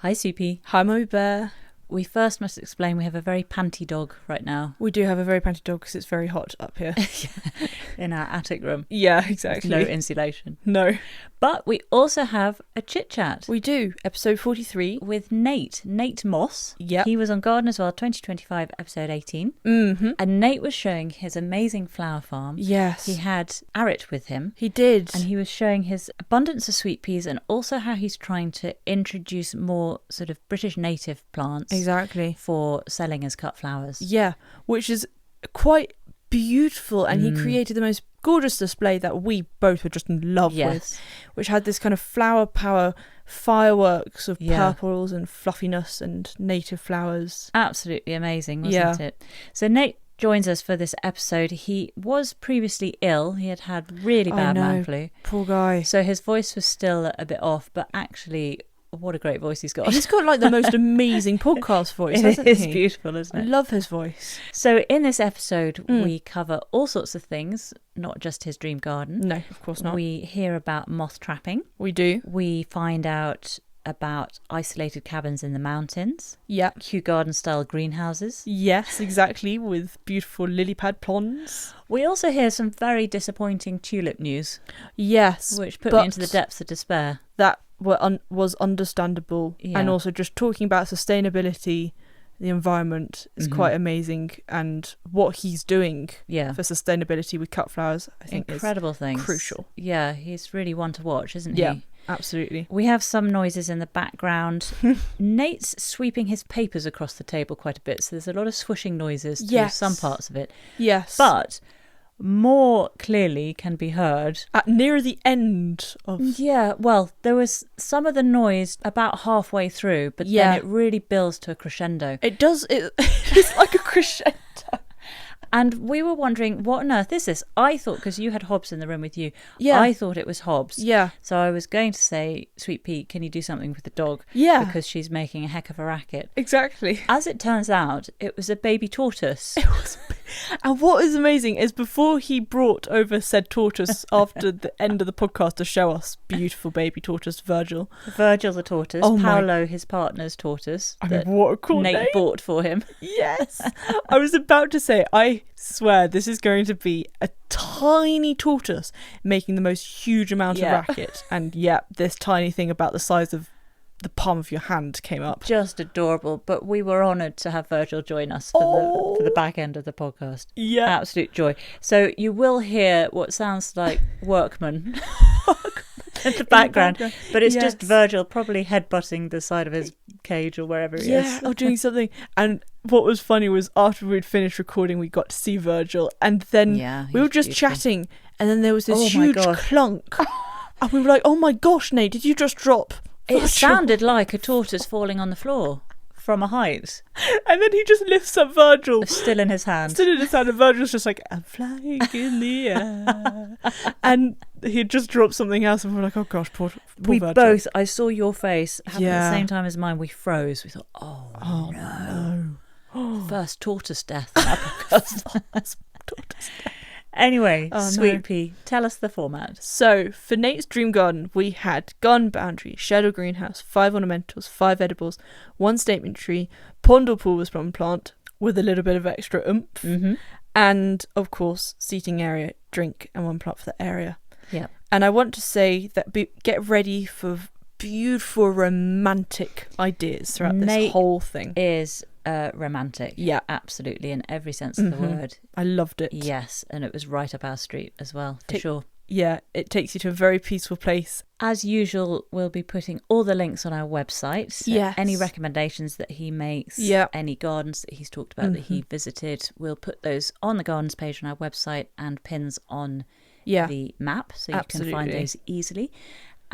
Hi, Soupy. Hi, Mommy Bear. We first must explain we have a very panty dog right now. We do have a very panty dog because it's very hot up here. In our attic room. Yeah, exactly. No insulation. No. But we also have a chit-chat. We do. Episode 43. With Nate Moss. Yep. He was on Gardeners World 2025, episode 18. Mm-hmm. And Nate was showing his amazing flower farm. Yes. He had Arit with him. He did. And he was showing his abundance of sweet peas and also how he's trying to introduce more sort of British native plants. Exactly. For selling as cut flowers. Yeah, which is quite beautiful. And he created the most gorgeous display that we both were just in love with, which had this kind of flower power fireworks of purples and fluffiness and native flowers. Absolutely amazing, wasn't it? So Nate joins us for this episode. He was previously ill. He had really bad man flu. Poor guy. So his voice was still a bit off, but actually, what a great voice he's got. He's got like the most amazing podcast voice, hasn't he? It is beautiful, isn't it? I love his voice. So in this episode, we cover all sorts of things, not just his dream garden. No, of course not. We hear about moth trapping. We do. We find out about isolated cabins in the mountains. Yeah. Kew Garden style greenhouses. Yes, exactly, with beautiful lily pad ponds. We also hear some very disappointing tulip news. Yes. Which put me into the depths of despair. That was understandable. Yeah. And also just talking about sustainability, the environment is quite amazing, and what he's doing for sustainability with cut flowers, I think incredible things. Crucial. Yeah, he's really one to watch, isn't he? Yeah, absolutely. We have some noises in the background. Nate's sweeping his papers across the table quite a bit, so there's a lot of swooshing noises to some parts of it. Yes. But more clearly can be heard at near the end of... Yeah, well, there was some of the noise about halfway through, but then it really builds to a crescendo. It does. It's like a crescendo. And we were wondering, what on earth is this? I thought, because you had Hobbs in the room with you, I thought it was Hobbs. Yeah. So I was going to say, Sweet Pea, can you do something with the dog? Yeah. Because she's making a heck of a racket. Exactly. As it turns out, it was a baby tortoise. It was. And what is amazing is before he brought over said tortoise after the end of the podcast to show us beautiful baby tortoise, Virgil. Virgil the tortoise. Paolo, his partner's tortoise. I mean, what a cool name. Nate bought for him. Yes. I was about to say, I swear this is going to be a tiny tortoise making the most huge amount of racket. And this tiny thing about the size of the palm of your hand came up. Just adorable. But we were honoured to have Virgil join us for the back end of the podcast. Yeah. Absolute joy. So you will hear what sounds like workmen in the background. But it's just Virgil probably headbutting the side of his cage or wherever he is. Yeah, or doing something. And what was funny was after we'd finished recording, we got to see Virgil. And then we were just chatting. And then there was this huge clunk. And we were like, oh my gosh, Nate, did you just drop... It sounded like a tortoise falling on the floor from a height. And then he just lifts up Virgil. Still in his hand. And Virgil's just like, I'm flying in the air. And he just dropped something else and we were like, oh gosh, poor Virgil. Both, I saw your face happen at the same time as mine. We froze. We thought, oh no. First tortoise death in our podcast. Tortoise death. Anyway, Sweet Pea, tell us the format. So, for Nate's dream garden, we had garden boundary, shadow greenhouse, 5 ornamentals, 5 edibles, 1 statement tree, pond or pool with one plant with a little bit of extra oomph, and, of course, seating area, drink, and 1 plant for the area. Yeah. And I want to say that get ready for beautiful romantic ideas throughout this whole thing. Is romantic. Yeah. Absolutely, in every sense of the word. I loved it. Yes, and it was right up our street as well, for sure. Yeah, it takes you to a very peaceful place. As usual, we'll be putting all the links on our website. So any recommendations that he makes, any gardens that he's talked about that he visited, we'll put those on the gardens page on our website and pins on the map so you can find those easily.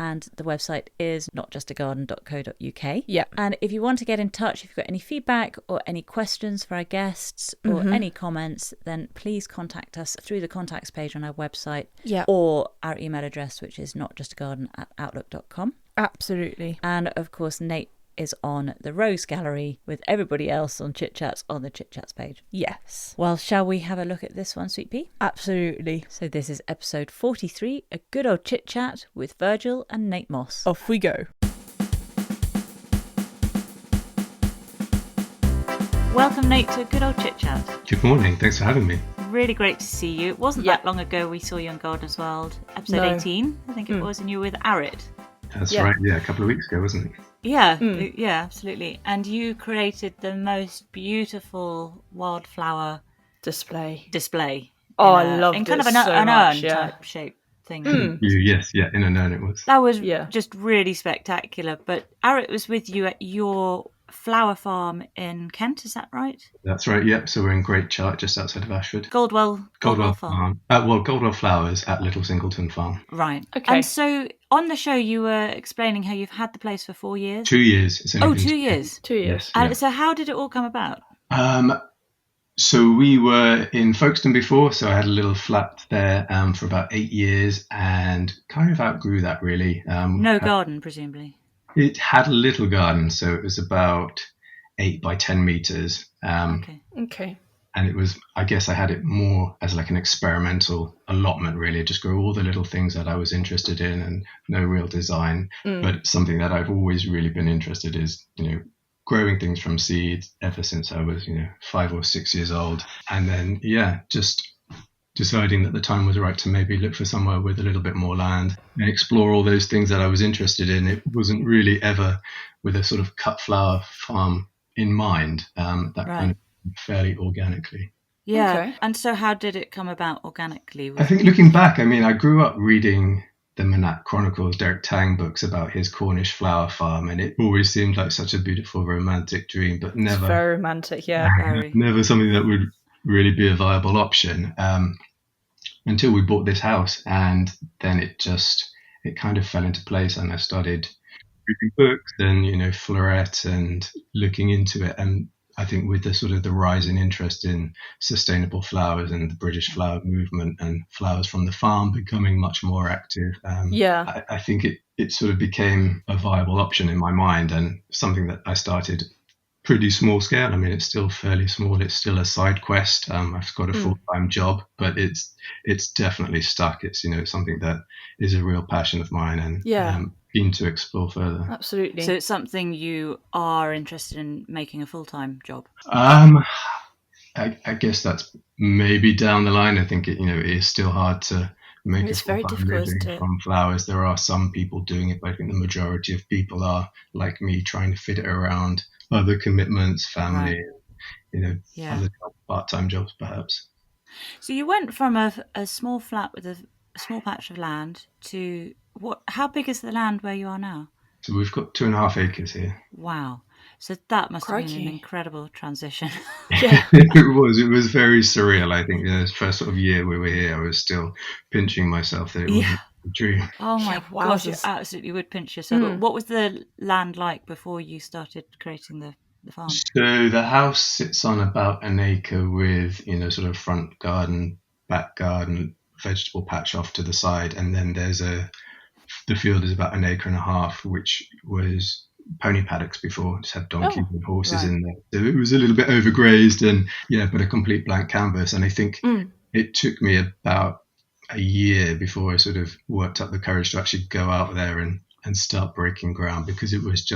And the website is notjustagarden.co.uk. Yeah. And if you want to get in touch, if you've got any feedback or any questions for our guests or any comments, then please contact us through the contacts page on our website or our email address, which is notjustagarden@outlook.com. Absolutely. And of course, Nate is on the Rose Gallery with everybody else on Chit-Chats on the Chit-Chats page. Yes. Well, shall we have a look at this one, Sweet Pea? Absolutely. So this is episode 43, a good old Chit-Chat with Virgil and Nate Moss. Off we go. Welcome, Nate, to Good Old Chit-Chat. Good morning. Thanks for having me. Really great to see you. It wasn't that long ago we saw you on Gardeners World, episode 18, I think it was, and you were with Arit. That's right. Yeah, a couple of weeks ago, wasn't it? Yeah, yeah, absolutely. And you created the most beautiful wildflower display. Oh, I loved it. In kind of an urn type shape thing. Yes, in an urn it was. That was just really spectacular. But Arit was with you at your flower farm in Kent, is that right? That's right, yep. So we're in Great Chart, just outside of Ashford. Goldwell Farm. Goldwell Flowers at Little Singleton Farm. Right. Okay. And so on the show you were explaining how you've had the place for 4 years. 2 years. 2 years. 2 years. And so how did it all come about? So we were in Folkestone before, so I had a little flat there for about 8 years and kind of outgrew that really. No garden, presumably. It had a little garden, so it was about 8 by 10 meters. Okay. And it was, I guess I had it more as like an experimental allotment, really. Just grow all the little things that I was interested in and no real design. But something that I've always really been interested is, growing things from seeds ever since I was, 5 or 6 years old. And then, just deciding that the time was right to maybe look for somewhere with a little bit more land and explore all those things that I was interested in. It wasn't really ever with a sort of cut flower farm in mind, kind of fairly organically. Yeah. Okay. And so how did it come about organically? I think looking back, I grew up reading the Manat Chronicles, Derek Tang books about his Cornish flower farm, and it always seemed like such a beautiful romantic dream, but never... It's very romantic, yeah. Never something that would really be a viable option. Until we bought this house, and then it kind of fell into place, and I started reading books and Floret and looking into it. And I think with the sort of the rise in interest in sustainable flowers and the British flower movement and flowers from the farm becoming much more active, I think it sort of became a viable option in my mind, and something that I started pretty small scale. It's still fairly small. It's still a side quest. I've got a full-time job, but it's definitely stuck. It's something that is a real passion of mine, and keen to explore further. Absolutely. So it's something you are interested in making a full-time job. I guess that's maybe down the line. I think it is still hard to make a full-time living from flowers. There are some people doing it, but I think the majority of people are like me, trying to fit it around other commitments, family, other part-time jobs perhaps. So you went from a small flat with a small patch of land to how big is the land where you are now? So we've got 2.5 acres here. Wow. So that must have been an incredible transition. It was very surreal. I think the first sort of year we were here, I was still pinching myself that it wasn't a dream. Oh my gosh, you absolutely would pinch yourself. What was the land like before you started creating the farm? So the house sits on about an acre with, sort of front garden, back garden, vegetable patch off to the side. And then the field is about 1.5 acres, which was pony paddocks before. Just had donkeys and horses in there. So it was a little bit overgrazed and but a complete blank canvas. And I think it took me about a year before I sort of worked up the courage to actually go out there and start breaking ground, because it was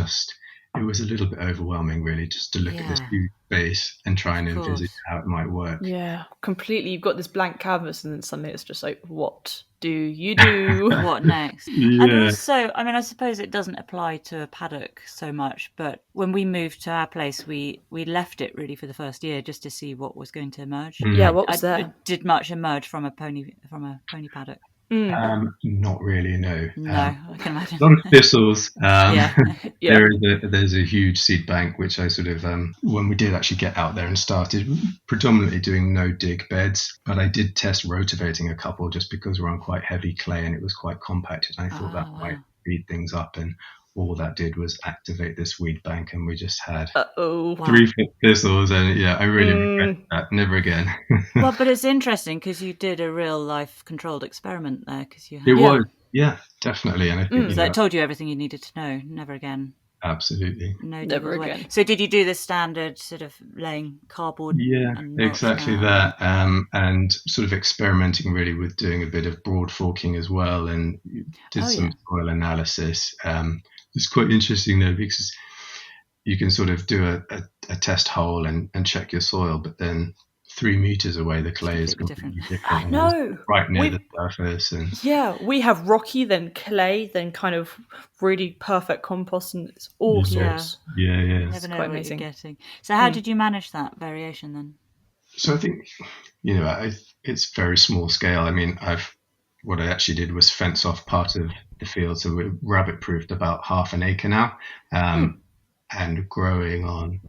a little bit overwhelming, really, just to look at this huge space and try and envisage how it might work. Yeah, completely. You've got this blank canvas, and then suddenly it's just like, what do you do? What next? And also, I suppose it doesn't apply to a paddock so much, but when we moved to our place, we left it really for the first year just to see what was going to emerge. Yeah, what was there? Did much emerge from a pony paddock? Not really, no. No, I can imagine. A lot of thistles. There's a huge seed bank, which I sort of, when we did actually get out there and started predominantly doing no dig beds, but I did test rotivating a couple just because we're on quite heavy clay and it was quite compacted. And I thought that might speed things up, and all that did was activate this weed bank, and we just had 3-foot thistles, and I really regret that. Never again. Well, but it's interesting because you did a real life controlled experiment there. It was, definitely. And I think so it told you everything you needed to know. Never again. Absolutely. No, never again. So did you do the standard sort of laying cardboard? Yeah, exactly that. And sort of experimenting really with doing a bit of broad forking as well, and did some soil analysis. It's quite interesting though, because you can sort of do a a test hole and check your soil, but then 3 meters away the clay is completely different. No, right near the surface. And we have rocky, then clay, then kind of really perfect compost, and it's all sorts. Yeah. Never know what you're getting. So how did you manage that variation then? So I think, it's very small scale. I mean, what I actually did was fence off part of the field, so we rabbit proofed about half an acre now, and growing on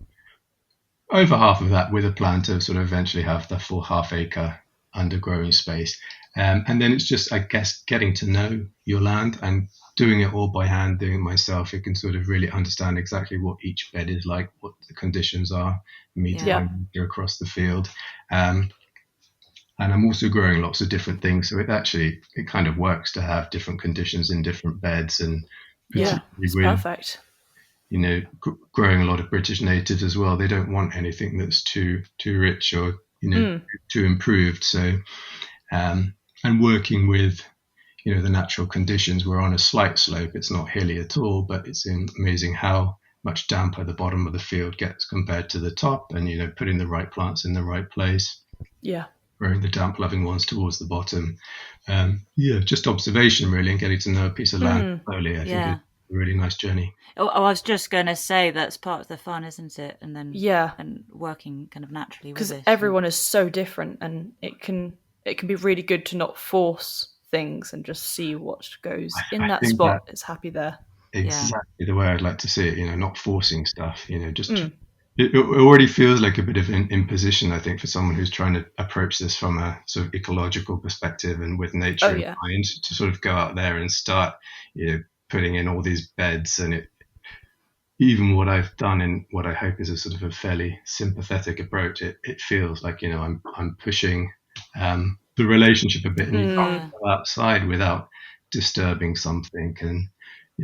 over half of that with a plan to sort of eventually have the full half acre under growing space. And then it's just, I guess, getting to know your land and doing it all by hand, doing it myself. You can sort of really understand exactly what each bed is like, what the conditions are, meter by meter across the field. And I'm also growing lots of different things. So it kind of works to have different conditions in different beds. And it's perfect. Growing a lot of British natives as well. They don't want anything that's too rich or, too improved. So, and working with, the natural conditions. We're on a slight slope. It's not hilly at all, but it's amazing how much damper the bottom of the field gets compared to the top, and, putting the right plants in the right place. Yeah. Growing the damp loving ones towards the bottom. Just observation really, and getting to know a piece of land slowly. I think it's a really nice journey. Oh, I was just going to say that's part of the fun, isn't it? And then and working kind of naturally with it. Because everyone is so different, and it can be really good to not force things and just see what goes in that spot. It's happy there. Exactly the way I'd like to see it. Not forcing stuff. Just. It already feels like a bit of an imposition, I think, for someone who's trying to approach this from a sort of ecological perspective and with nature in mind, to sort of go out there and start, putting in all these beds. And even what I've done in what I hope is a sort of a fairly sympathetic approach, it feels like, I'm pushing the relationship a bit, and you can't go outside without disturbing something. And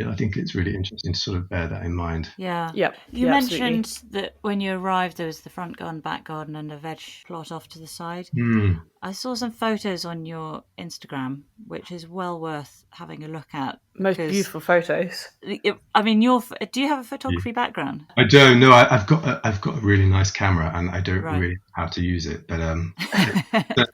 I think it's really interesting to sort of bear that in mind. Yeah. Yep. You mentioned that when you arrived, there was the front garden, back garden, and a veg plot off to the side. I saw some photos on your Instagram, which is well worth having a look at. Most beautiful photos. Do you have a photography background? I don't. No, I've got a really nice camera, and I don't really know how to use it. But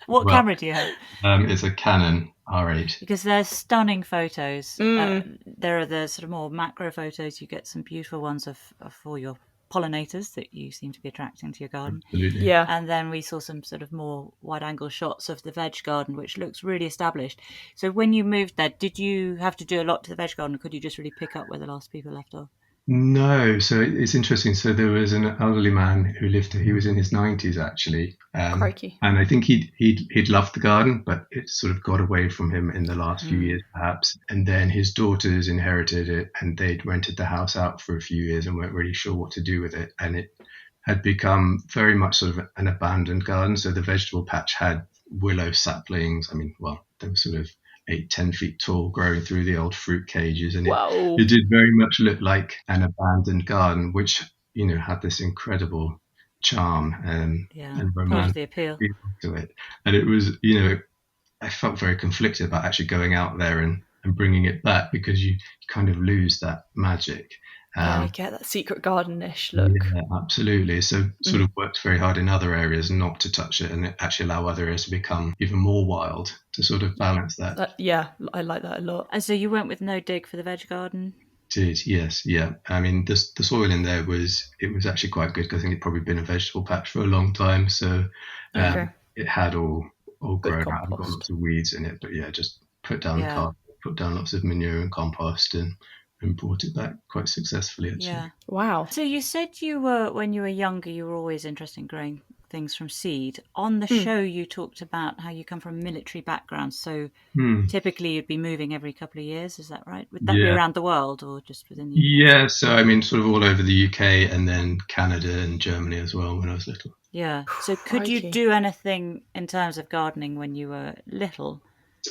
what camera do you have? It's a Canon R8. Because they're stunning photos. There are the sort of more macro photos. You get some beautiful ones of for your pollinators that you seem to be attracting to your garden. Absolutely. Yeah. And then we saw some sort of more wide angle shots of the veg garden, which looks really established. So when you moved there, did you have to do a lot to the veg garden, or could you just really pick up where the last people left off? No, so it's interesting. So there was an elderly man who lived. He was in his 90s actually, Crikey. And I think he'd loved the garden, but it sort of got away from him in the last few years, perhaps. And then his daughters inherited it, and they'd rented the house out for a few years and weren't really sure what to do with it. And it had become very much sort of an abandoned garden. So the vegetable patch had willow saplings. I mean, well, they were sort of 8-10 feet tall, growing through the old fruit cages, and it did very much look like an abandoned garden, which had this incredible charm and romantic appeal to it. And it was, I felt very conflicted about actually going out there and bringing it back, because you kind of lose that magic. I get that secret garden-ish look. Yeah, absolutely. So sort of worked very hard in other areas not to touch it, and actually allow other areas to become even more wild, to sort of balance that. I like that a lot. And so you went with no dig for the veg garden? Did, yes, yeah. I mean, the soil in there was actually quite good, because I think it'd probably been a vegetable patch for a long time. So it had all grown out. I've got lots of weeds in it, but just put down the carpet, put down lots of manure and compost, and brought it back quite successfully, actually. Yeah. Wow. So you said when you were younger, you were always interested in growing things from seed. On the show, you talked about how you come from a military background, so typically you'd be moving every couple of years, is that right? Would that be around the world or just within the UK? Yeah, so I mean, sort of all over the UK, and then Canada and Germany as well when I was little. Yeah. So could you do anything in terms of gardening when you were little?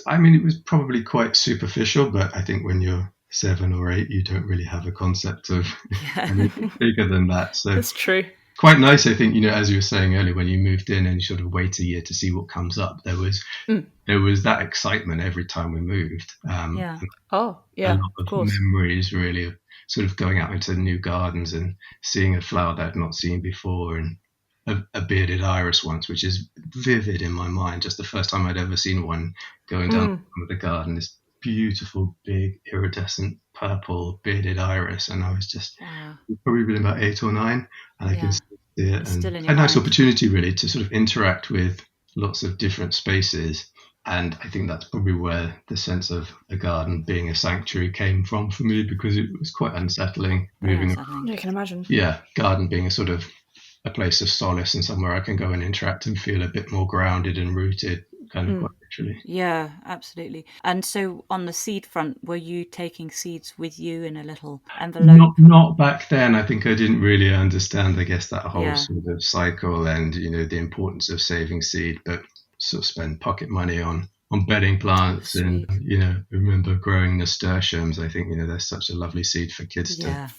I mean, it was probably quite superficial, but I think when you're 7 or 8, you don't really have a concept of anything bigger than that. So that's true. quite nice, I think, as you were saying earlier, when you moved in and you sort of wait a year to see what comes up, there was that excitement every time we moved. Yeah. Oh, yeah, a lot of memories, really, of sort of going out into the new gardens and seeing a flower that I'd not seen before, and a bearded iris once, which is vivid in my mind. Just the first time I'd ever seen one going down the garden, this beautiful, big, iridescent purple bearded iris, and I was just probably been about 8 or 9, and I can still see it. And a nice opportunity, really, to sort of interact with lots of different spaces. And I think that's probably where the sense of a garden being a sanctuary came from for me, because it was quite unsettling moving around. I can imagine. Yeah, garden being a sort of a place of solace and somewhere I can go and interact and feel a bit more grounded and rooted, kind of quite literally. Yeah, absolutely. And so on the seed front, were you taking seeds with you in a little envelope? Not back then. I think I didn't really understand, I guess, that whole sort of cycle and, the importance of saving seed, but sort of spend pocket money on bedding plants. And remember growing nasturtiums. I think they're such a lovely seed for kids to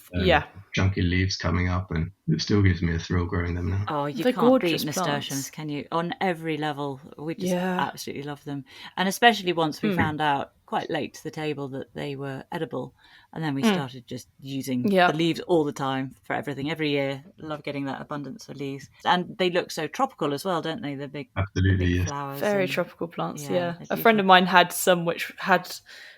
chunky leaves coming up, and it still gives me a thrill growing them now. Oh, you can't beat nasturtiums, can you? On every level, we just absolutely love them. And especially once we found out quite late to the table that they were edible, and then we started just using the leaves all the time for everything, every year. Love getting that abundance of leaves, and they look so tropical as well, don't they? The big, absolutely, big flowers, very tropical plants. A friend of mine had some which had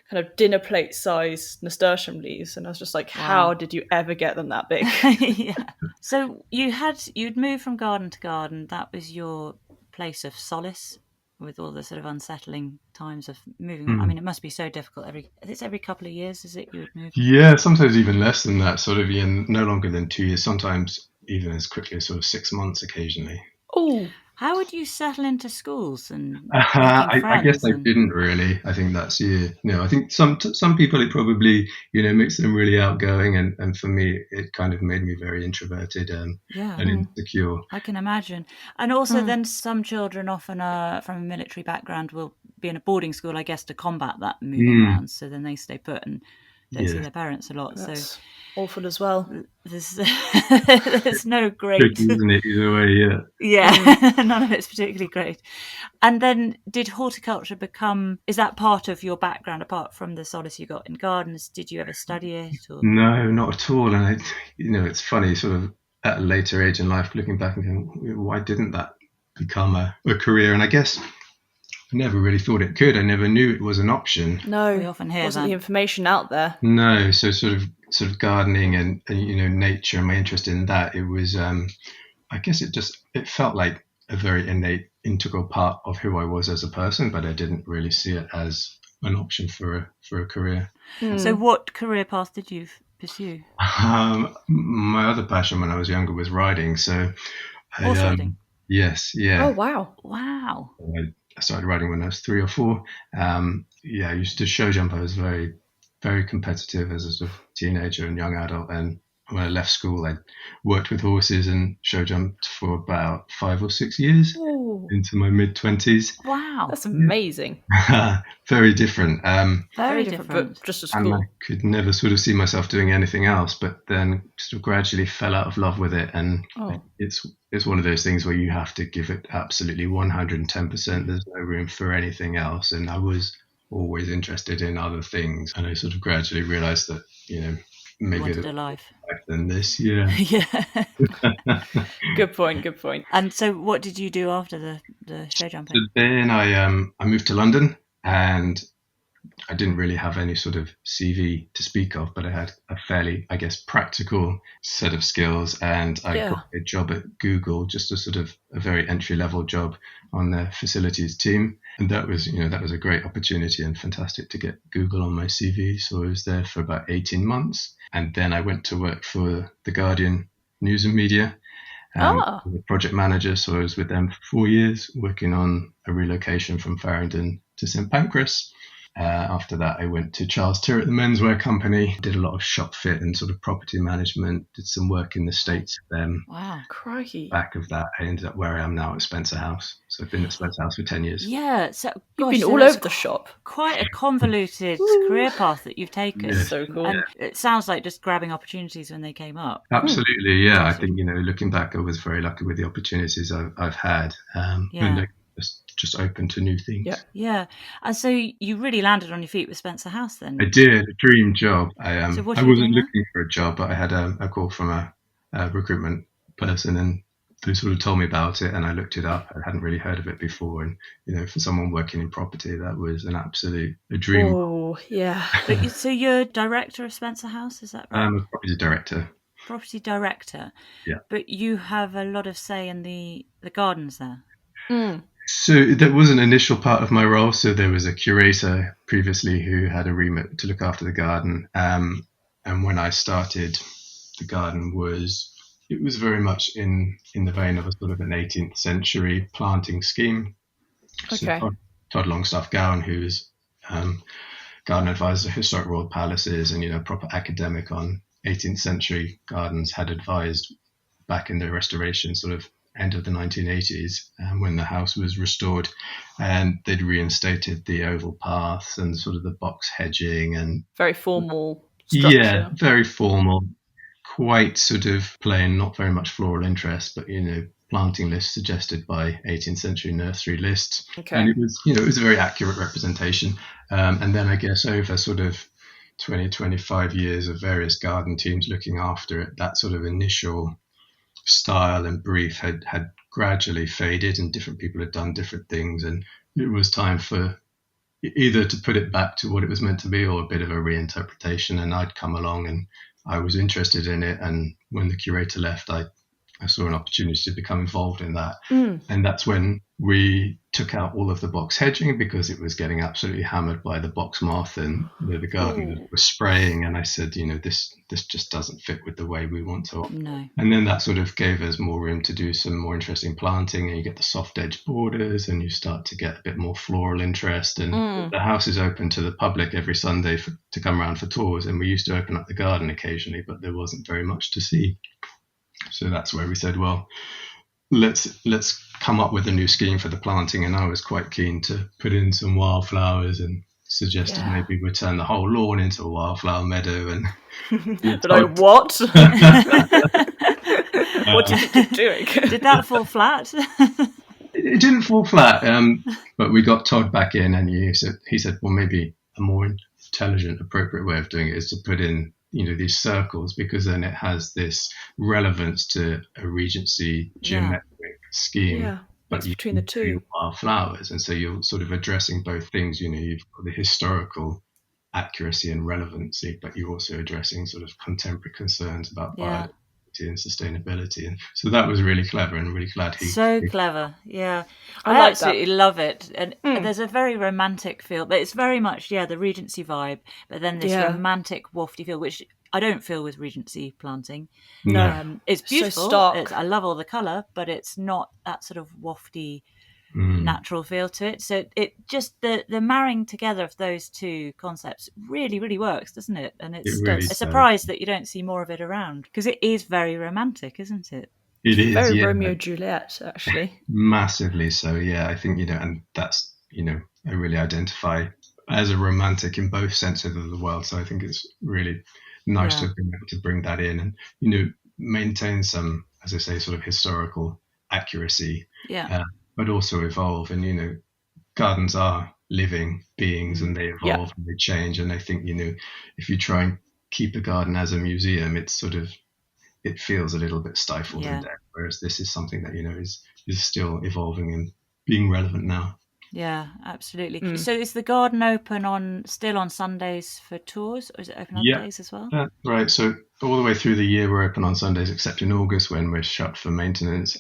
kind of dinner plate size nasturtium leaves, and I was just like, how did you ever get them that big? So you'd moved from garden to garden. That was your place of solace with all the sort of unsettling times of moving. I mean, it must be so difficult. Every couple of years, is it, you would move? Yeah, sometimes even less than that, sort of no longer than 2 years, sometimes even as quickly as sort of 6 months occasionally. Oh, how would you settle into schools and I guess I didn't really. I think that's I think some people it probably makes them really outgoing, and for me it kind of made me very introverted and insecure. I can imagine. And also then some children often from a military background will be in a boarding school, I guess, to combat that moving around. So then they stay put and don't see their parents a lot. That's so awful as well. There's no great, isn't it, either way? None of it's particularly great. And then did horticulture is that part of your background, apart from the solace you got in gardens? Did you ever study it? Or? No, not at all. And it's funny, sort of at a later age in life, looking back and going, why didn't that become a career? And I guess I never really thought it could. I never knew it was an option. No, we often hear wasn't the information out there. No, so sort of gardening and nature and my interest in that, it was I guess it felt like a very innate, integral part of who I was as a person, but I didn't really see it as an option for a career. So what career path did you pursue? My other passion when I was younger was riding. So horse riding? Yes, yeah. Oh wow. I started riding when I was 3 or 4. I used to show jump. I was very, very competitive as a sort of teenager and young adult. And when I left school, I worked with horses and show jumped for about 5 or 6 years into my mid-20s. Wow. That's amazing. Very different. Very different, but just at school. And I could never sort of see myself doing anything else, but then sort of gradually fell out of love with it. And it's one of those things where you have to give it absolutely 110%. There's no room for anything else. And I was always interested in other things. And I sort of gradually realized that, maybe wanted a life than this. Yeah. Good point. And so what did you do after the show jumping? So then I moved to London, and I didn't really have any sort of CV to speak of, but I had a fairly, I guess, practical set of skills, and I got a job at Google, just a sort of a very entry-level job on the facilities team. And that was a great opportunity and fantastic to get Google on my CV. So I was there for about 18 months. And then I went to work for The Guardian News and Media, as a project manager. So I was with them for 4 years, working on a relocation from Farringdon to St Pancras. After that, I went to Charles Tyrwhitt, the menswear company, did a lot of shop fit and sort of property management, did some work in the States for them. Wow. Crikey. Back of that, I ended up where I am now at Spencer House. So I've been at Spencer House for 10 years. Yeah, so you've been all over the shop. Quite a convoluted career path that you've taken. Yes. So cool. And it sounds like just grabbing opportunities when they came up. Absolutely, yeah. I think, looking back, I was very lucky with the opportunities I've had. And just open to new things. Yeah. And so you really landed on your feet with Spencer House then? I did, a dream job. I So wasn't looking for a job, but I had a call from a recruitment person, and they sort of told me about it, and I looked it up. I hadn't really heard of it before, and for someone working in property, that was an absolute dream. Oh, yeah. So you're director of Spencer House, is that right? I'm a property director. Property director. Yeah. But you have a lot of say in the gardens there. Mm. So that was an initial part of my role. So there was a curator previously who had a remit to look after the garden. And when I started, the garden was very much in the vein of a sort of an 18th century planting scheme. Okay. So Todd Longstaff-Gowan, who is garden advisor at Historic Royal Palaces and proper academic on 18th century gardens, had advised back in the restoration sort of end of the 1980s when the house was restored, and they'd reinstated the oval paths and sort of the box hedging and very formal structure. Yeah, very formal, quite sort of plain, not very much floral interest, but planting lists suggested by 18th century nursery lists. Okay. And it was a very accurate representation. And then I guess over sort of 20, 25 years of various garden teams looking after it, that sort of initial style and brief had gradually faded, and different people had done different things, and it was time for either to put it back to what it was meant to be or a bit of a reinterpretation. And I'd come along and I was interested in it, and when the curator left, I saw an opportunity to become involved in that. And that's when we took out all of the box hedging because it was getting absolutely hammered by the box moth, and the garden was spraying. And I said, this just doesn't fit with the way we want to. No. And then that sort of gave us more room to do some more interesting planting, and you get the soft edge borders, and you start to get a bit more floral interest. And the house is open to the public every Sunday to come around for tours. And we used to open up the garden occasionally, but there wasn't very much to see. So that's where we said, well, let's come up with a new scheme for the planting. And I was quite keen to put in some wildflowers, and suggested maybe we turn the whole lawn into a wildflower meadow. And but what? What did you keep doing? Did that fall flat? It didn't fall flat, but we got Todd back in, and he said, well, maybe a more intelligent, appropriate way of doing it is to put in these circles, because then it has this relevance to a Regency geometric scheme. Yeah, but between the two wildflowers, and so you're sort of addressing both things. You've got the historical accuracy and relevancy, but you're also addressing sort of contemporary concerns about biodiversity and sustainability. And so that was really clever, and really glad clever. Yeah, I absolutely love it. And there's a very romantic feel, but it's very much the Regency vibe, but then this romantic wafty feel, which I don't feel with Regency planting. No. It's beautiful. So stark. I love all the colour, but it's not that sort of wafty natural feel to it. So it just the marrying together of those two concepts really, really works, doesn't it? And it's really a surprise that you don't see more of it around, because it is very romantic, isn't it? It is very Romeo and Juliet, actually. Massively so. Yeah, I think and that's I really identify as a romantic in both senses of the world. So I think it's really nice to have been able to bring that in and maintain some, as I say, sort of historical accuracy. But also evolve. And gardens are living beings, and they evolve and they change. And I think if you try and keep a garden as a museum, it's sort of, it feels a little bit stifled and dead, whereas this is something that is still evolving and being relevant now. Yeah, absolutely. So is the garden still on Sundays for tours, or is it open on days as well? Right. So all the way through the year we're open on Sundays, except in August when we're shut for maintenance.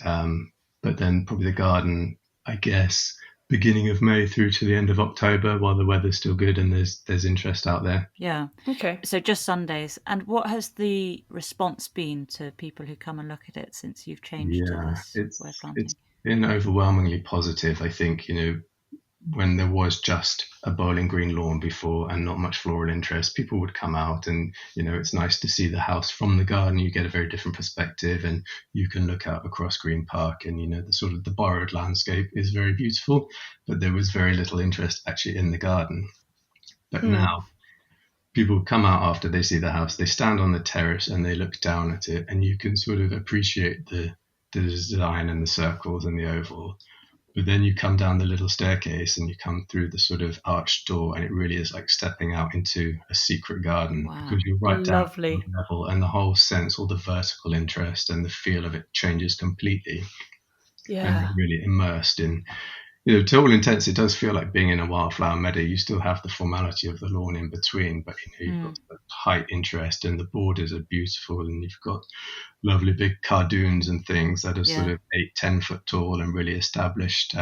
But then probably the garden, I guess, beginning of May through to the end of October, while the weather's still good and there's interest out there. Yeah. Okay. So just Sundays. And what has the response been to people who come and look at it since you've changed to this way of planting? It's been overwhelmingly positive. I think, when there was just a bowling green lawn before and not much floral interest, people would come out and, it's nice to see the house from the garden. You get a very different perspective and you can look out across Green Park and, the sort of the borrowed landscape is very beautiful, but there was very little interest actually in the garden. But now people come out after they see the house, they stand on the terrace and they look down at it and you can sort of appreciate the design and the circles and the oval. But then you come down the little staircase and you come through the sort of arched door and it really is like stepping out into a secret garden. Wow. Because you're right down at the level and the whole sense, all the vertical interest and the feel of it changes completely. Yeah. And you're really immersed in, to all intents, it does feel like being in a wildflower meadow. You still have the formality of the lawn in between, but you've got the height interest and the borders are beautiful and you've got lovely big cardoons and things that are sort of 8-10 foot tall and really established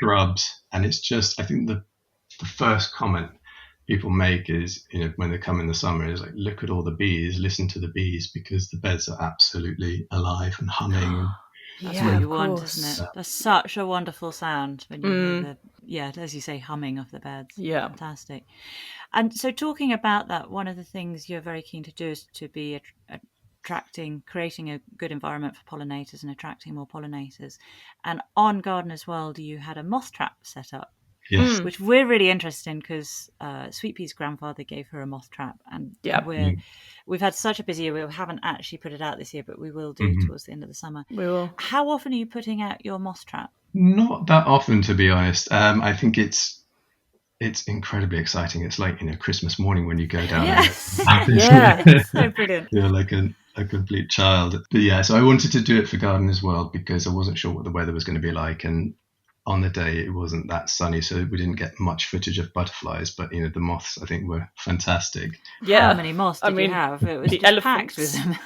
shrubs. And it's just, I think the first comment people make is, when they come in the summer, is like, look at all the bees, listen to the bees, because the beds are absolutely alive and humming. That's what you want, isn't it? That's such a wonderful sound when you hear as you say, humming of the beds. Yeah. Fantastic. And so talking about that, one of the things you're very keen to do is to be creating a good environment for pollinators and attracting more pollinators. And on Gardener's World, you had a moth trap set up. Yes. Which we're really interested in because Sweet Pea's grandfather gave her a moth trap, and we've had such a busy year. We haven't actually put it out this year, but we will do towards the end of the summer. We will. How often are you putting out your moth trap? Not that often, to be honest. I think it's incredibly exciting. It's like Christmas morning when you go down. Yes. It's so brilliant. You're like a complete child. But so I wanted to do it for Gardener's World because I wasn't sure what the weather was going to be like, and on the day it wasn't that sunny, so we didn't get much footage of butterflies, but the moths I think were fantastic. How many moths did you have? It was just packed with them.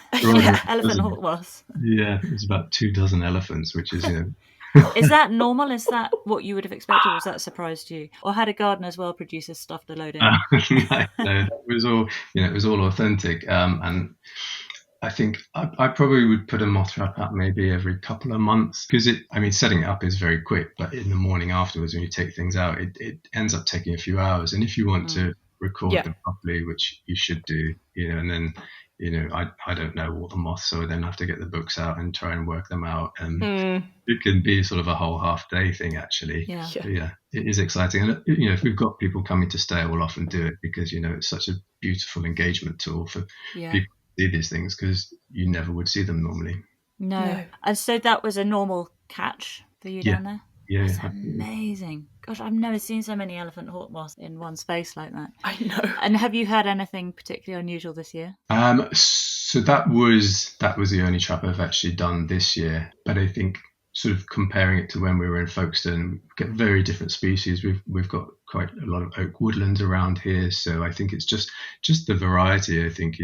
Elephant hawk moths. It was about 24 elephants, which is Is that normal? Is that what you would have expected? Or was that a surprise to you? Or had a Gardener's World producer stuffed a load in? No, it was all it was all authentic, and I think I probably would put a moth trap up maybe every couple of months because setting it up is very quick, but in the morning afterwards when you take things out, it ends up taking a few hours. And if you want to record them properly, which you should do, and then, I don't know all the moths, so I then have to get the books out and try and work them out. And it can be sort of a whole half day thing, actually. But it is exciting. And, if we've got people coming to stay, we'll often do it because, it's such a beautiful engagement tool for people do these things because you never would see them normally. No. And so that was a normal catch for you down there? Yeah. That's amazing. Gosh, I've never seen so many elephant hawk moths in one space like that. I know. And have you had anything particularly unusual this year? So that was the only trap I've actually done this year. But I think sort of comparing it to when we were in Folkestone, we get very different species. We've got quite a lot of oak woodlands around here, so I think it's just the variety. I think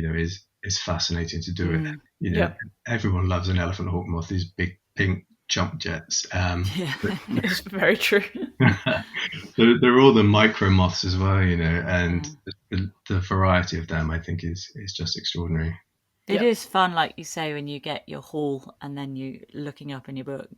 is fascinating to do it. Everyone loves an elephant hawk moth, these big pink jump jets. It's very true. They're all the micro moths as well, and the variety of them I think is just extraordinary. It is fun, like you say, when you get your haul and then you looking up in your book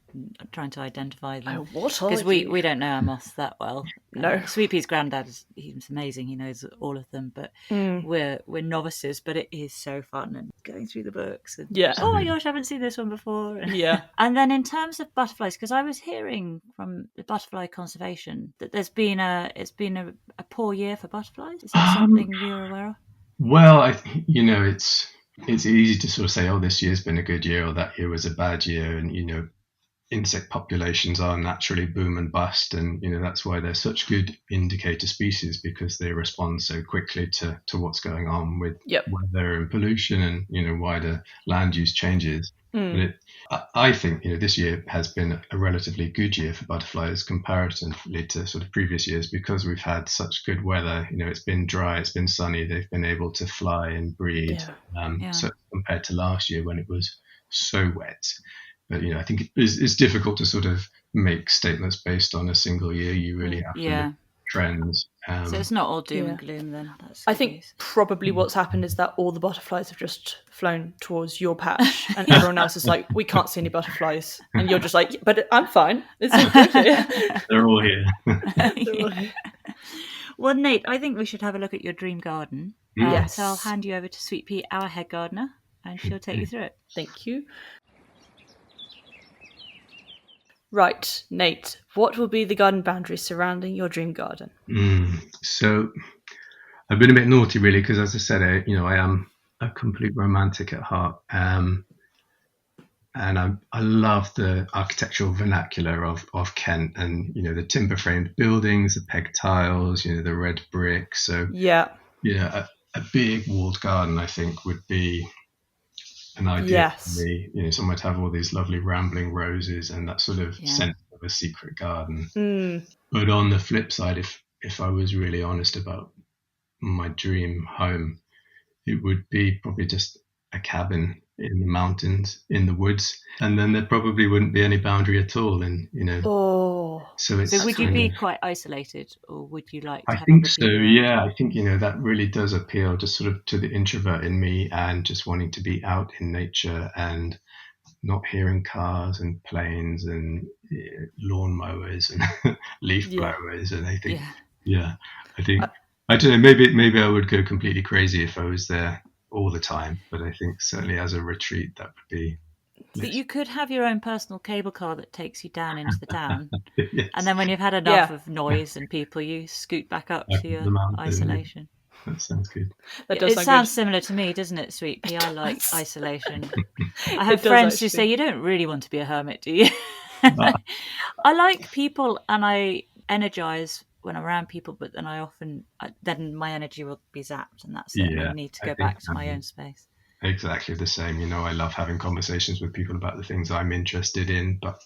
trying to identify them. Because we don't know our moths that well. No. Sweet Pea's granddad he's amazing. He knows all of them, but we're novices. But it is so fun and going through the books. And, oh my gosh, I haven't seen this one before. And then in terms of butterflies, because I was hearing from the Butterfly Conservation that it's been a poor year for butterflies. Is that something you're aware of? Well, I think it's easy to sort of say, oh, this year's been a good year or that year was a bad year. And, insect populations are naturally boom and bust. And, that's why they're such good indicator species because they respond so quickly to what's going on with weather and pollution and, wider land use changes. But I think, this year has been a relatively good year for butterflies comparatively to sort of previous years because we've had such good weather. It's been dry, it's been sunny, they've been able to fly and breed. So compared to last year when it was so wet. But, I think it's difficult to sort of make statements based on a single year. You really have to look at trends. So it's not all doom and gloom then. I think probably what's happened is that all the butterflies have just flown towards your patch, and everyone else is like, we can't see any butterflies, and you're just like, but I'm fine. It's all good here. They're all here. They're all here. Well, Nate, I think we should have a look at your dream garden. Yes. So I'll hand you over to Sweet Pea, our head gardener, and she'll take you through it. Thank you. Right, Nate, what will be the garden boundaries surrounding your dream garden? So I've been a bit naughty, really, because as I said, I am a complete romantic at heart. And I love the architectural vernacular of Kent, and the timber framed buildings, the peg tiles, the red brick. So a big walled garden, I think, would be an idea for me. Somewhere to have all these lovely rambling roses and that sort of sense of a secret garden. But on the flip side, if I was really honest about my dream home, it would be probably just a cabin in the mountains, in the woods, and then there probably wouldn't be any boundary at all. And so would you be quite isolated, or would you like to I have think so, around? yeah. I think that really does appeal just sort of to the introvert in me, and just wanting to be out in nature and not hearing cars and planes and lawnmowers and leaf blowers. And I think I don't know, maybe I would go completely crazy if I was there all the time, but I think certainly as a retreat that would be. But you could have your own personal cable car that takes you down into the town, and then when you've had enough of noise and people, you scoot back up to your isolation. That sounds good. It sounds similar to me, doesn't it, Sweet Pea? I like isolation. I have friends who say, you don't really want to be a hermit, do you? I like people and I energise when I'm around people, but then then my energy will be zapped, and that's it. I need to go back to my own space. Exactly the same. I love having conversations with people about the things I'm interested in, but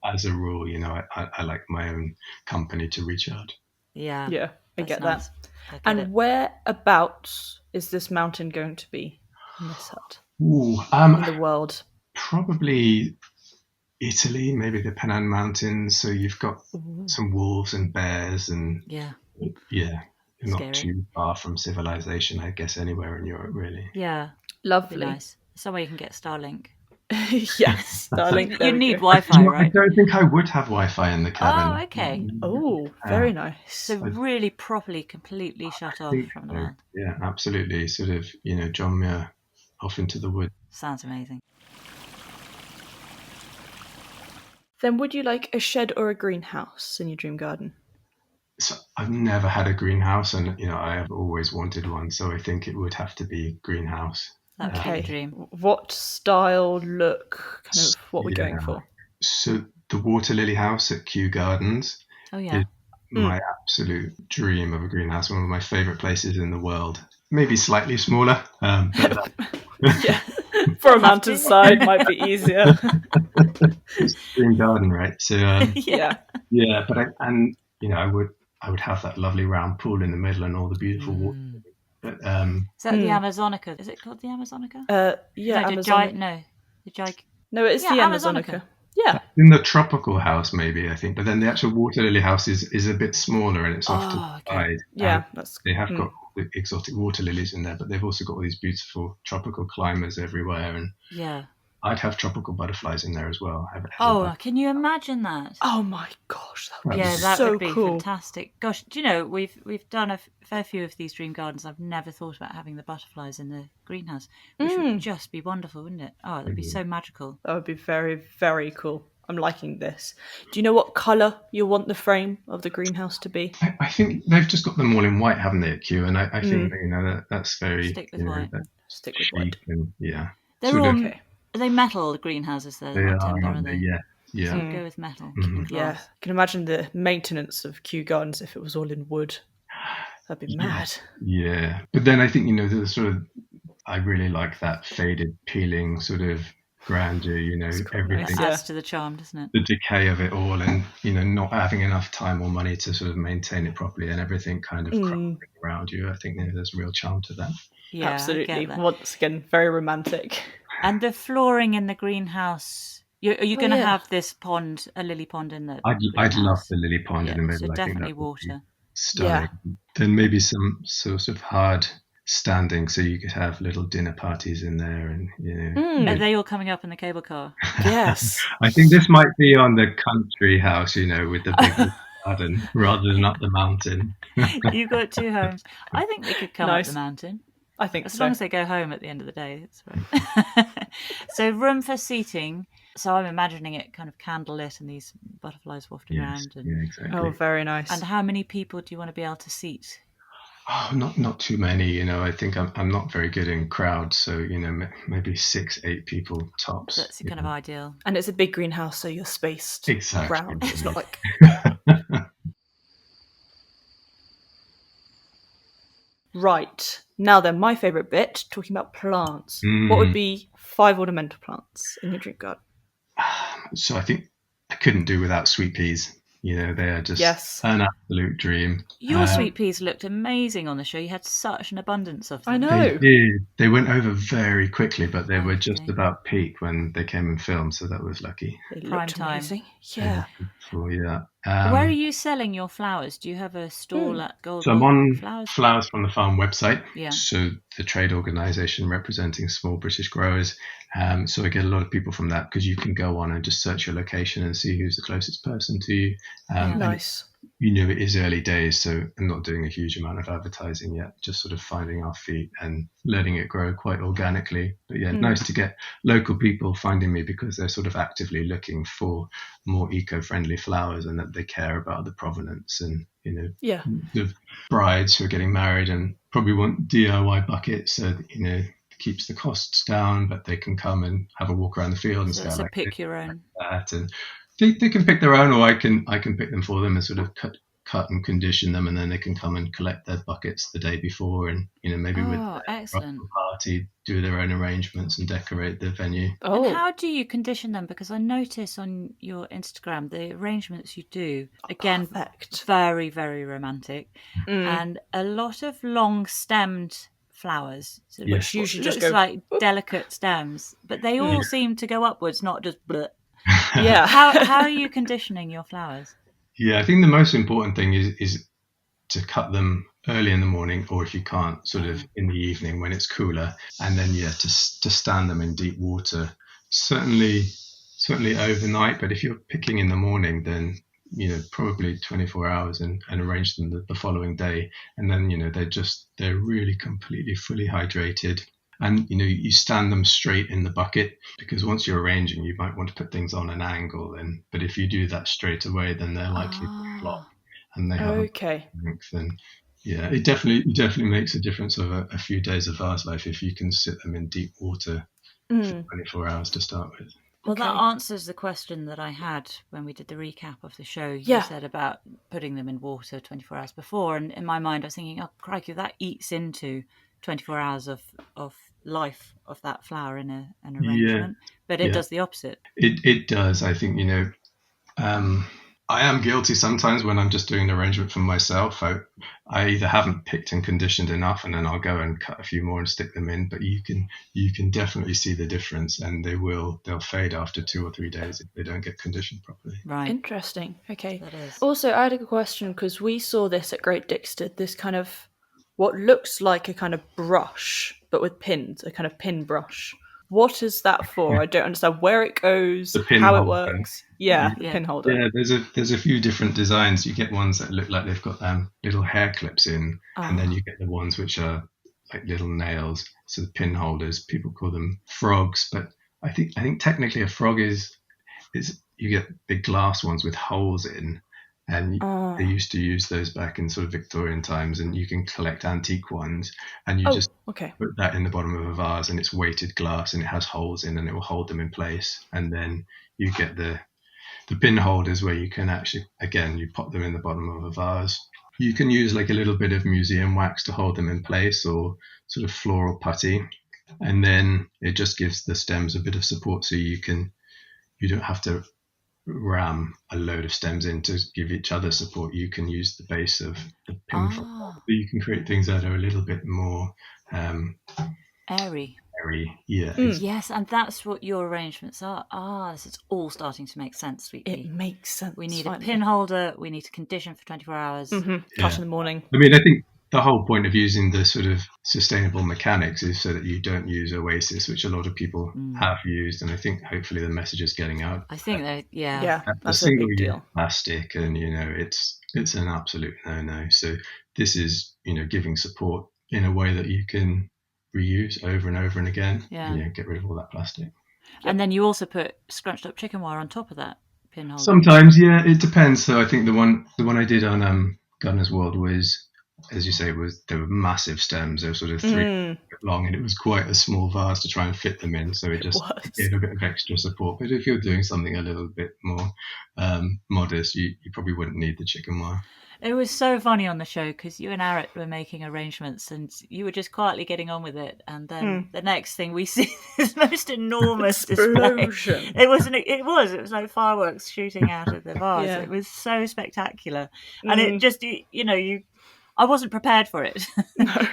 as a rule, I like my own company to recharge. Yeah, I get that. And whereabouts is this mountain going to be in this hut? In the world? Probably Italy, maybe the Penang Mountains. So you've got some wolves and bears, and you're not too far from civilization, I guess, anywhere in Europe, really. Yeah, lovely. Nice. Somewhere you can get Starlink. Yes, Starlink. You need Wi-Fi, right? I don't think I would have Wi-Fi in the cabin. Oh, okay. Very nice. So really, properly, completely shut off from the world. Yeah, absolutely. Sort of, John Muir off into the woods. Sounds amazing. Then would you like a shed or a greenhouse in your dream garden? So I've never had a greenhouse, and I have always wanted one. So I think it would have to be a greenhouse. Okay. Dream. What style, look, kind of what we're going for? So the waterlily house at Kew Gardens is my absolute dream of a greenhouse. One of my favourite places in the world. Maybe slightly smaller. But for a mountainside might be easier. It's a dream garden, right? So but I would have that lovely round pool in the middle and all the beautiful water. But, is that the Amazonica? Is it called the Amazonica? No, it's the Amazonica. Yeah. In the tropical house, maybe, I think. But then the actual waterlily house is a bit smaller, and it's off to the side. Yeah, they have got the exotic water lilies in there, but they've also got all these beautiful tropical climbers everywhere. And I'd have tropical butterflies in there as well. Can you imagine that? Oh my gosh, that would be that so would be cool. Fantastic. Gosh, do you know, we've done a fair few of these dream gardens. I've never thought about having the butterflies in the greenhouse, which would just be wonderful, wouldn't it? Oh, that'd be so magical. That would be very, very cool. I'm liking this. Do you know what colour you want the frame of the greenhouse to be? I think they've just got them all in white, haven't they, at Kew? And I think that's very stick with white. Stick with white. And, they're all okay. Are they metal, the greenhouses there? They are, timber, aren't they? Yeah. So go with metal. Yeah. I can imagine the maintenance of Kew Gardens if it was all in wood. That'd be mad. Yeah. But then I think, the sort of, I really like that faded, peeling sort of grandeur, everything. It adds to the charm, doesn't it? The decay of it all, and, not having enough time or money to sort of maintain it properly, and everything kind of crumbling around you. I think there's a real charm to that. Yeah, absolutely. Once again, very romantic. And the flooring in the greenhouse, are you going to have this pond, a lily pond in the I'd love the lily pond in the middle. So definitely water. stunning. Then maybe some sort of hard standing, so you could have little dinner parties in there, and Are they all coming up in the cable car? Yes. I think this might be on the country house, with the big garden rather than up the mountain. You've got 2 homes. I think they could come up the mountain. I think as long as they go home at the end of the day. It's right. So room for seating. So I'm imagining it kind of candlelit and these butterflies wafting around. And, yeah, exactly. Oh, very nice. And how many people do you want to be able to seat? Oh, not too many. I think I'm not very good in crowds, so maybe 6-8 people tops. That's kind of ideal. And it's a big greenhouse, so you're spaced around. It's not like. Right. Now then, my favourite bit, talking about plants. What would be 5 ornamental plants in your dream garden? So I think I couldn't do without sweet peas. They are just an absolute dream. Your sweet peas looked amazing on the show. You had such an abundance of them. I know. They did. They went over very quickly, but they were just about peak when they came and filmed, so that was lucky. Prime time. Amazing. Yeah. Where are you selling your flowers? Do you have a stall at Goldwell Flowers? So I'm on Flowers from the Farm website. Yeah. So the trade organisation representing small British growers. So I get a lot of people from that, because you can go on and just search your location and see who's the closest person to you. Nice. It is early days, so I'm not doing a huge amount of advertising yet, just sort of finding our feet and letting it grow quite organically. But nice to get local people finding me, because they're sort of actively looking for more eco-friendly flowers, and that they care about the provenance, and the brides who are getting married and probably want DIY buckets, so that, keeps the costs down, but they can come and have a walk around the field and so pick your own. And they can pick their own, or I can pick them for them and sort of cut and condition them, and then they can come and collect their buckets the day before, and maybe with excellent party do their own arrangements and decorate the venue. And how do you condition them? Because I notice on your Instagram the arrangements you do, again, very, very romantic, and a lot of long stemmed flowers, which usually just like delicate stems, but they all seem to go upwards, not just bleh. Yeah. How are you conditioning your flowers? Yeah, I think the most important thing is to cut them early in the morning, or if you can't, sort of in the evening when it's cooler, and then to stand them in deep water. Certainly overnight, but if you're picking in the morning, then probably 24 hours and arrange them the following day, and then they're really completely fully hydrated. And you stand them straight in the bucket, because once you're arranging, you might want to put things on an angle, but if you do that straight away, then they're likely to flop, and they have length. And it definitely makes a difference of a few days of vase life if you can sit them in deep water for 24 hours to start with. Well, that answers the question that I had when we did the recap of the show. You said about putting them in water 24 hours before, and in my mind I was thinking, oh crikey, that eats into 24 hours of life of that flower in an arrangement, but it does the opposite. It does. I think I am guilty sometimes when I'm just doing an arrangement for myself. I either haven't picked and conditioned enough, and then I'll go and cut a few more and stick them in. But you can definitely see the difference, and they'll fade after 2 or 3 days if they don't get conditioned properly. Right. Interesting. Okay. That is. Also, I had a question, because we saw this at Great Dixted, this kind of what looks like a kind of brush, but with pins, a kind of pin brush. What is that for? I don't understand where it goes, how it works. Yeah, pin holder. Yeah, there's a few different designs. You get ones that look like they've got little hair clips in, and then you get the ones which are like little nails. So the pin holders, people call them frogs, but I think technically a frog is you get big glass ones with holes in. And they used to use those back in sort of Victorian times, and you can collect antique ones, and you just put that in the bottom of a vase, and it's weighted glass and it has holes in, and it will hold them in place. And then you get the pin holders where you can actually, again, you pop them in the bottom of a vase. You can use like a little bit of museum wax to hold them in place, or sort of floral putty, and then it just gives the stems a bit of support, so you don't have to ram a load of stems in to give each other support. You can use the base of the pin. So you can create things that are a little bit more airy. very, yeah. Yes, and that's what your arrangements are. This is all starting to make sense, Sweet Pea. It makes sense. We need a pin holder. We need to condition for 24 hours. Cut in the morning. I mean, I think the whole point of using the sort of sustainable mechanics is so that you don't use Oasis, which a lot of people have used, and I think hopefully the message is getting out. I think that, that's a big deal. Plastic, and it's an absolute no. So this is giving support in a way that you can reuse over and over and again. Get rid of all that plastic. And then you also put scrunched up chicken wire on top of that pin holder. Sometimes, it depends. So I think the one I did on Gardener's World was, as you say, they were massive stems. They were sort of 3 feet long, and it was quite a small vase to try and fit them in. So it just gave a bit of extra support. But if you're doing something a little bit more modest, you probably wouldn't need the chicken wire. It was so funny on the show because you and Arit were making arrangements and you were just quietly getting on with it. And then the next thing we see is most enormous explosion. It was like fireworks shooting out of the vase. It was so spectacular. And it just, I wasn't prepared for it.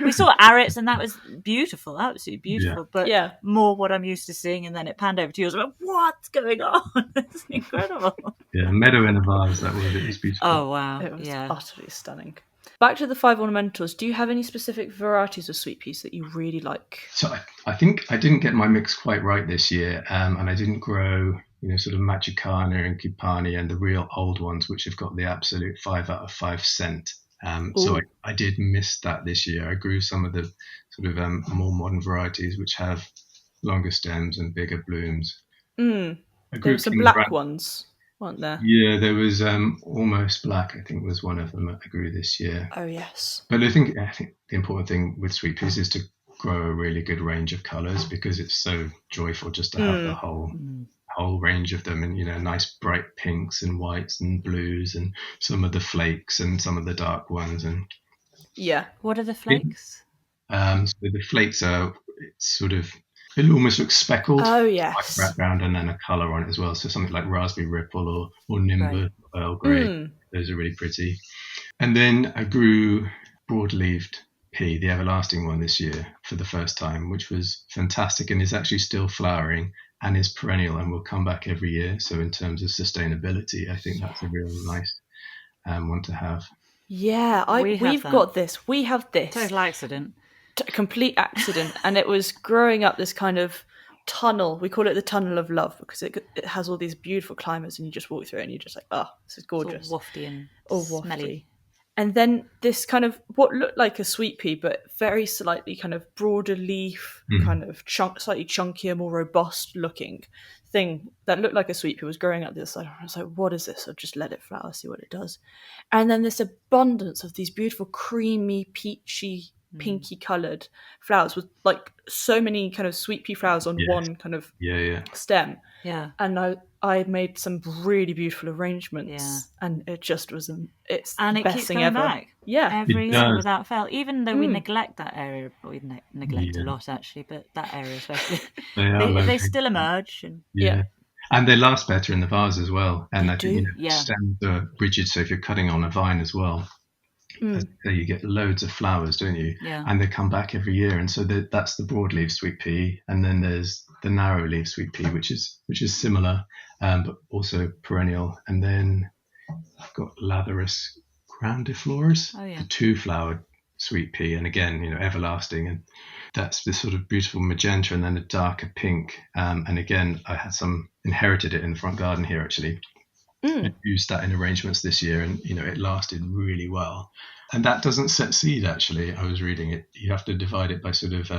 We saw Arit's and that was beautiful, absolutely beautiful. But more what I'm used to seeing, and then it panned over to you. I was like, what's going on? It's incredible. Yeah, meadow in a vase, it was beautiful. Oh, wow. It was utterly stunning. Back to the 5 ornamentals, do you have any specific varieties of sweet peas that you really like? So I think I didn't get my mix quite right this year, and I didn't grow sort of Machicana and Kipani and the real old ones, which have got the absolute 5 out of 5 scent. So I did miss that this year. I grew some of the sort of more modern varieties which have longer stems and bigger blooms. There were some black ones, weren't there? Yeah, there was Almost Black, I think, was one of them that I grew this year. Oh, yes. But I think the important thing with sweet peas is to grow a really good range of colours, because it's so joyful just to have the whole range of them, and nice bright pinks and whites and blues and some of the flakes and some of the dark ones. And what are the flakes? So the flakes are it almost looks speckled. Oh, yes. White background and then a colour on it as well. So something like raspberry ripple or nimbus, Earl Grey. Those are really pretty. And then I grew broad-leaved pea, the everlasting one, this year for the first time, which was fantastic and is actually still flowering and is perennial and will come back every year. So in terms of sustainability, I think that's a real nice one to have. Yeah, we've got this. We have this. Total accident. Complete accident. And it was growing up this kind of tunnel. We call it the tunnel of love because it has all these beautiful climbers and you just walk through it and you're just like, this is gorgeous. It's all wafty and smelly. And then this kind of what looked like a sweet pea, but very slightly kind of broader leaf, kind of slightly chunkier, more robust looking thing that looked like a sweet pea was growing up the other side. I was like, what is this? I'll just let it flower, see what it does. And then this abundance of these beautiful creamy, peachy, pinky coloured flowers with like so many kind of sweet pea flowers on one kind of stem. Yeah. And I made some really beautiful arrangements and it just was it's and the it best keeps thing coming ever. Back. Yeah. Every year without fail. Even though we neglect that area, we neglect a lot actually, but that area especially. they still emerge and and they last better in the vase as well. And I think stems are rigid, so if you're cutting on a vine as well, you get loads of flowers, don't you? Yeah. And they come back every year. And so that's the broadleaf sweet pea. And then there's the narrow-leaf sweet pea, which is similar, but also perennial. And then I've got Lathyrus grandiflorus, the 2-flowered sweet pea. And again, everlasting. And that's this sort of beautiful magenta and then a darker pink. And again, I had inherited it in the front garden here, actually. I used that in arrangements this year and it lasted really well. And that doesn't set seed, actually. I was reading it. You have to divide it by sort of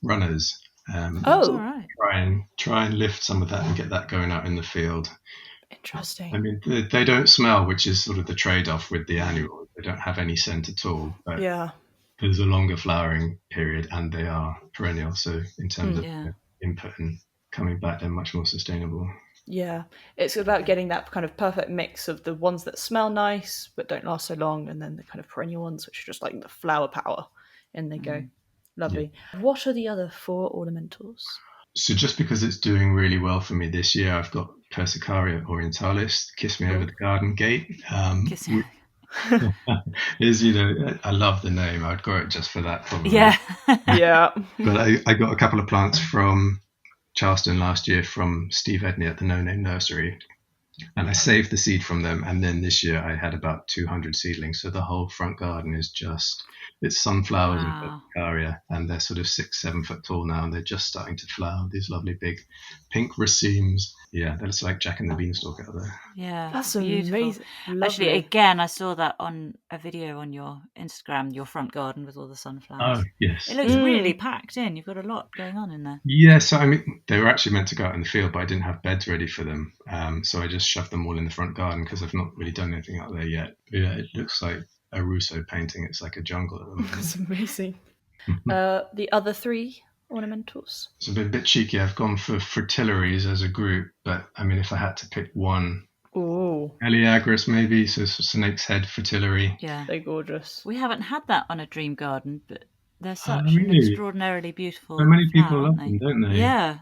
runners. Try and lift some of that and get that going out in the field. Interesting. I mean, they don't smell, which is sort of the trade-off with the annual. They don't have any scent at all. But there's a longer flowering period and they are perennial. So in terms of input and coming back, they're much more sustainable. Yeah, it's about getting that kind of perfect mix of the ones that smell nice but don't last so long, and then the kind of perennial ones which are just like the flower power. In they go. Lovely. Yeah. What are the other 4 ornamentals? So just because it's doing really well for me this year, I've got Persicaria orientalis, Kiss Me Over the Garden Gate. Is, I love the name. I'd grow it just for that, probably. Yeah. Yeah. But I got a couple of plants from Charleston last year from Steve Edney at the No Name Nursery, and I saved the seed from them. And then this year I had about 200 seedlings. So the whole front garden is it's sunflowers and Vespicaria, and they're sort of 6-7 foot tall now, and they're just starting to flower. These lovely big pink racemes. Yeah, that's like Jack and the Beanstalk out there. Yeah, that's beautiful. Amazing. Lovely. Actually, again, I saw that on a video on your Instagram, your front garden with all the sunflowers. Oh, yes. It looks really packed in. You've got a lot going on in there. Yeah, so I mean, they were actually meant to go out in the field, but I didn't have beds ready for them. So I just shoved them all in the front garden because I've not really done anything out there yet. But yeah, it looks like a Rousseau painting. It's like a jungle at the moment. That's amazing. The other 3 ornamentals? It's a bit cheeky. I've gone for fritillaries as a group, but I mean, if I had to pick one, Eleagris maybe, so snake's head fritillary. Yeah, they're gorgeous. We haven't had that on a dream garden, but they're such an extraordinarily beautiful. So many people flower, love them, don't they? Yeah.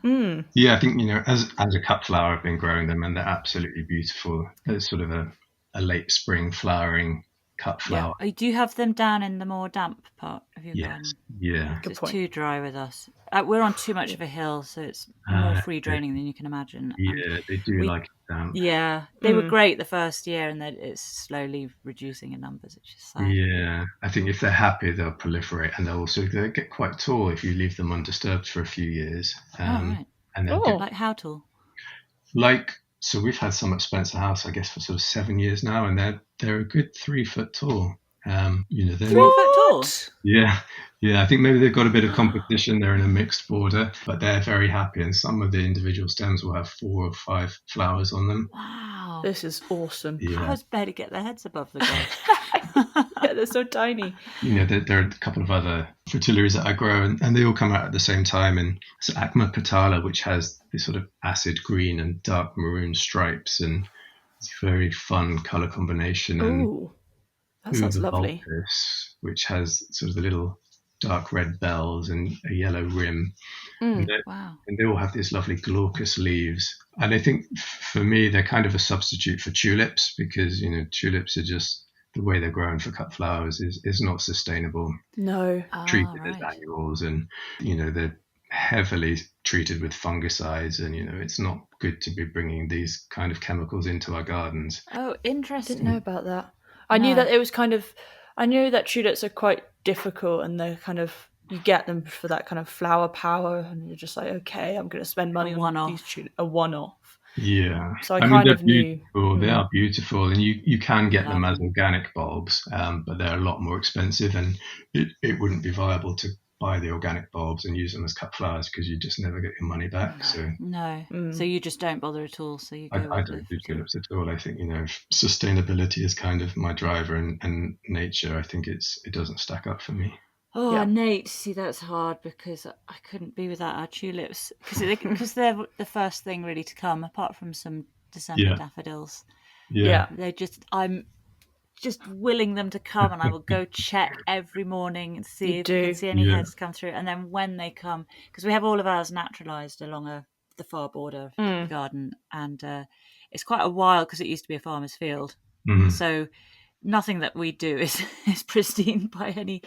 Yeah, I think, as a cut flower, I've been growing them, and they're absolutely beautiful. There's sort of a late spring flowering cut flower. Yeah. Do you have them down in the more damp part of your garden? Yeah. It's too dry with us. We're on too much of a hill, so it's more free draining than you can imagine. Yeah, they do like it damp. Yeah, they were great the first year, and then it's slowly reducing in numbers, which is sad. Yeah, I think if they're happy, they'll proliferate, and they'll get quite tall if you leave them undisturbed for a few years. Right. And like how tall? So we've had some at Spencer House, I guess, for sort of 7 years now, and they're a good 3 foot tall. They're 3 foot tall. Yeah. I think maybe they've got a bit of competition. They're in a mixed border, but they're very happy. And some of the individual stems will have 4 or 5 flowers on them. Wow, this is awesome. Yeah. Cows barely get their heads above the ground. Yeah, they're so tiny. There are a couple of other fritillaries that I grow, and they all come out at the same time. And it's Acma petala, which has this sort of acid green and dark maroon stripes, and it's a very fun color combination. Ooh, that sounds lovely. Vulpus, which has sort of the little dark red bells and a yellow rim. Wow. And they all have these lovely glaucous leaves. And I think for me, they're kind of a substitute for tulips, because, tulips are just, the way they're grown for cut flowers is not sustainable. No. Treated as annuals, and, they're heavily treated with fungicides, and, it's not good to be bringing these kind of chemicals into our gardens. Oh, interesting. Didn't know about that. I knew that it was I knew that tulips are quite difficult, and they're kind of, you get them for that kind of flower power, and you're just like, okay, I'm going to spend money on these tulips, a one-off. Yeah. So I kind of knew. They are beautiful, and you can get them as organic bulbs, but they're a lot more expensive, and it wouldn't be viable to buy the organic bulbs and use them as cut flowers, because you just never get your money back. So you just don't bother at all. So I don't do tulips at all. I think sustainability is kind of my driver, and nature, I think it doesn't stack up for me. Oh, Nate, see, that's hard, because I couldn't be without our tulips, because they're the first thing really to come, apart from some December daffodils. Yeah. I'm just willing them to come, and I will go check every morning and see if you can see any heads come through. And then when they come, because we have all of ours naturalised along the far border of the garden, and it's quite a while, because it used to be a farmer's field. So nothing that we do is pristine by any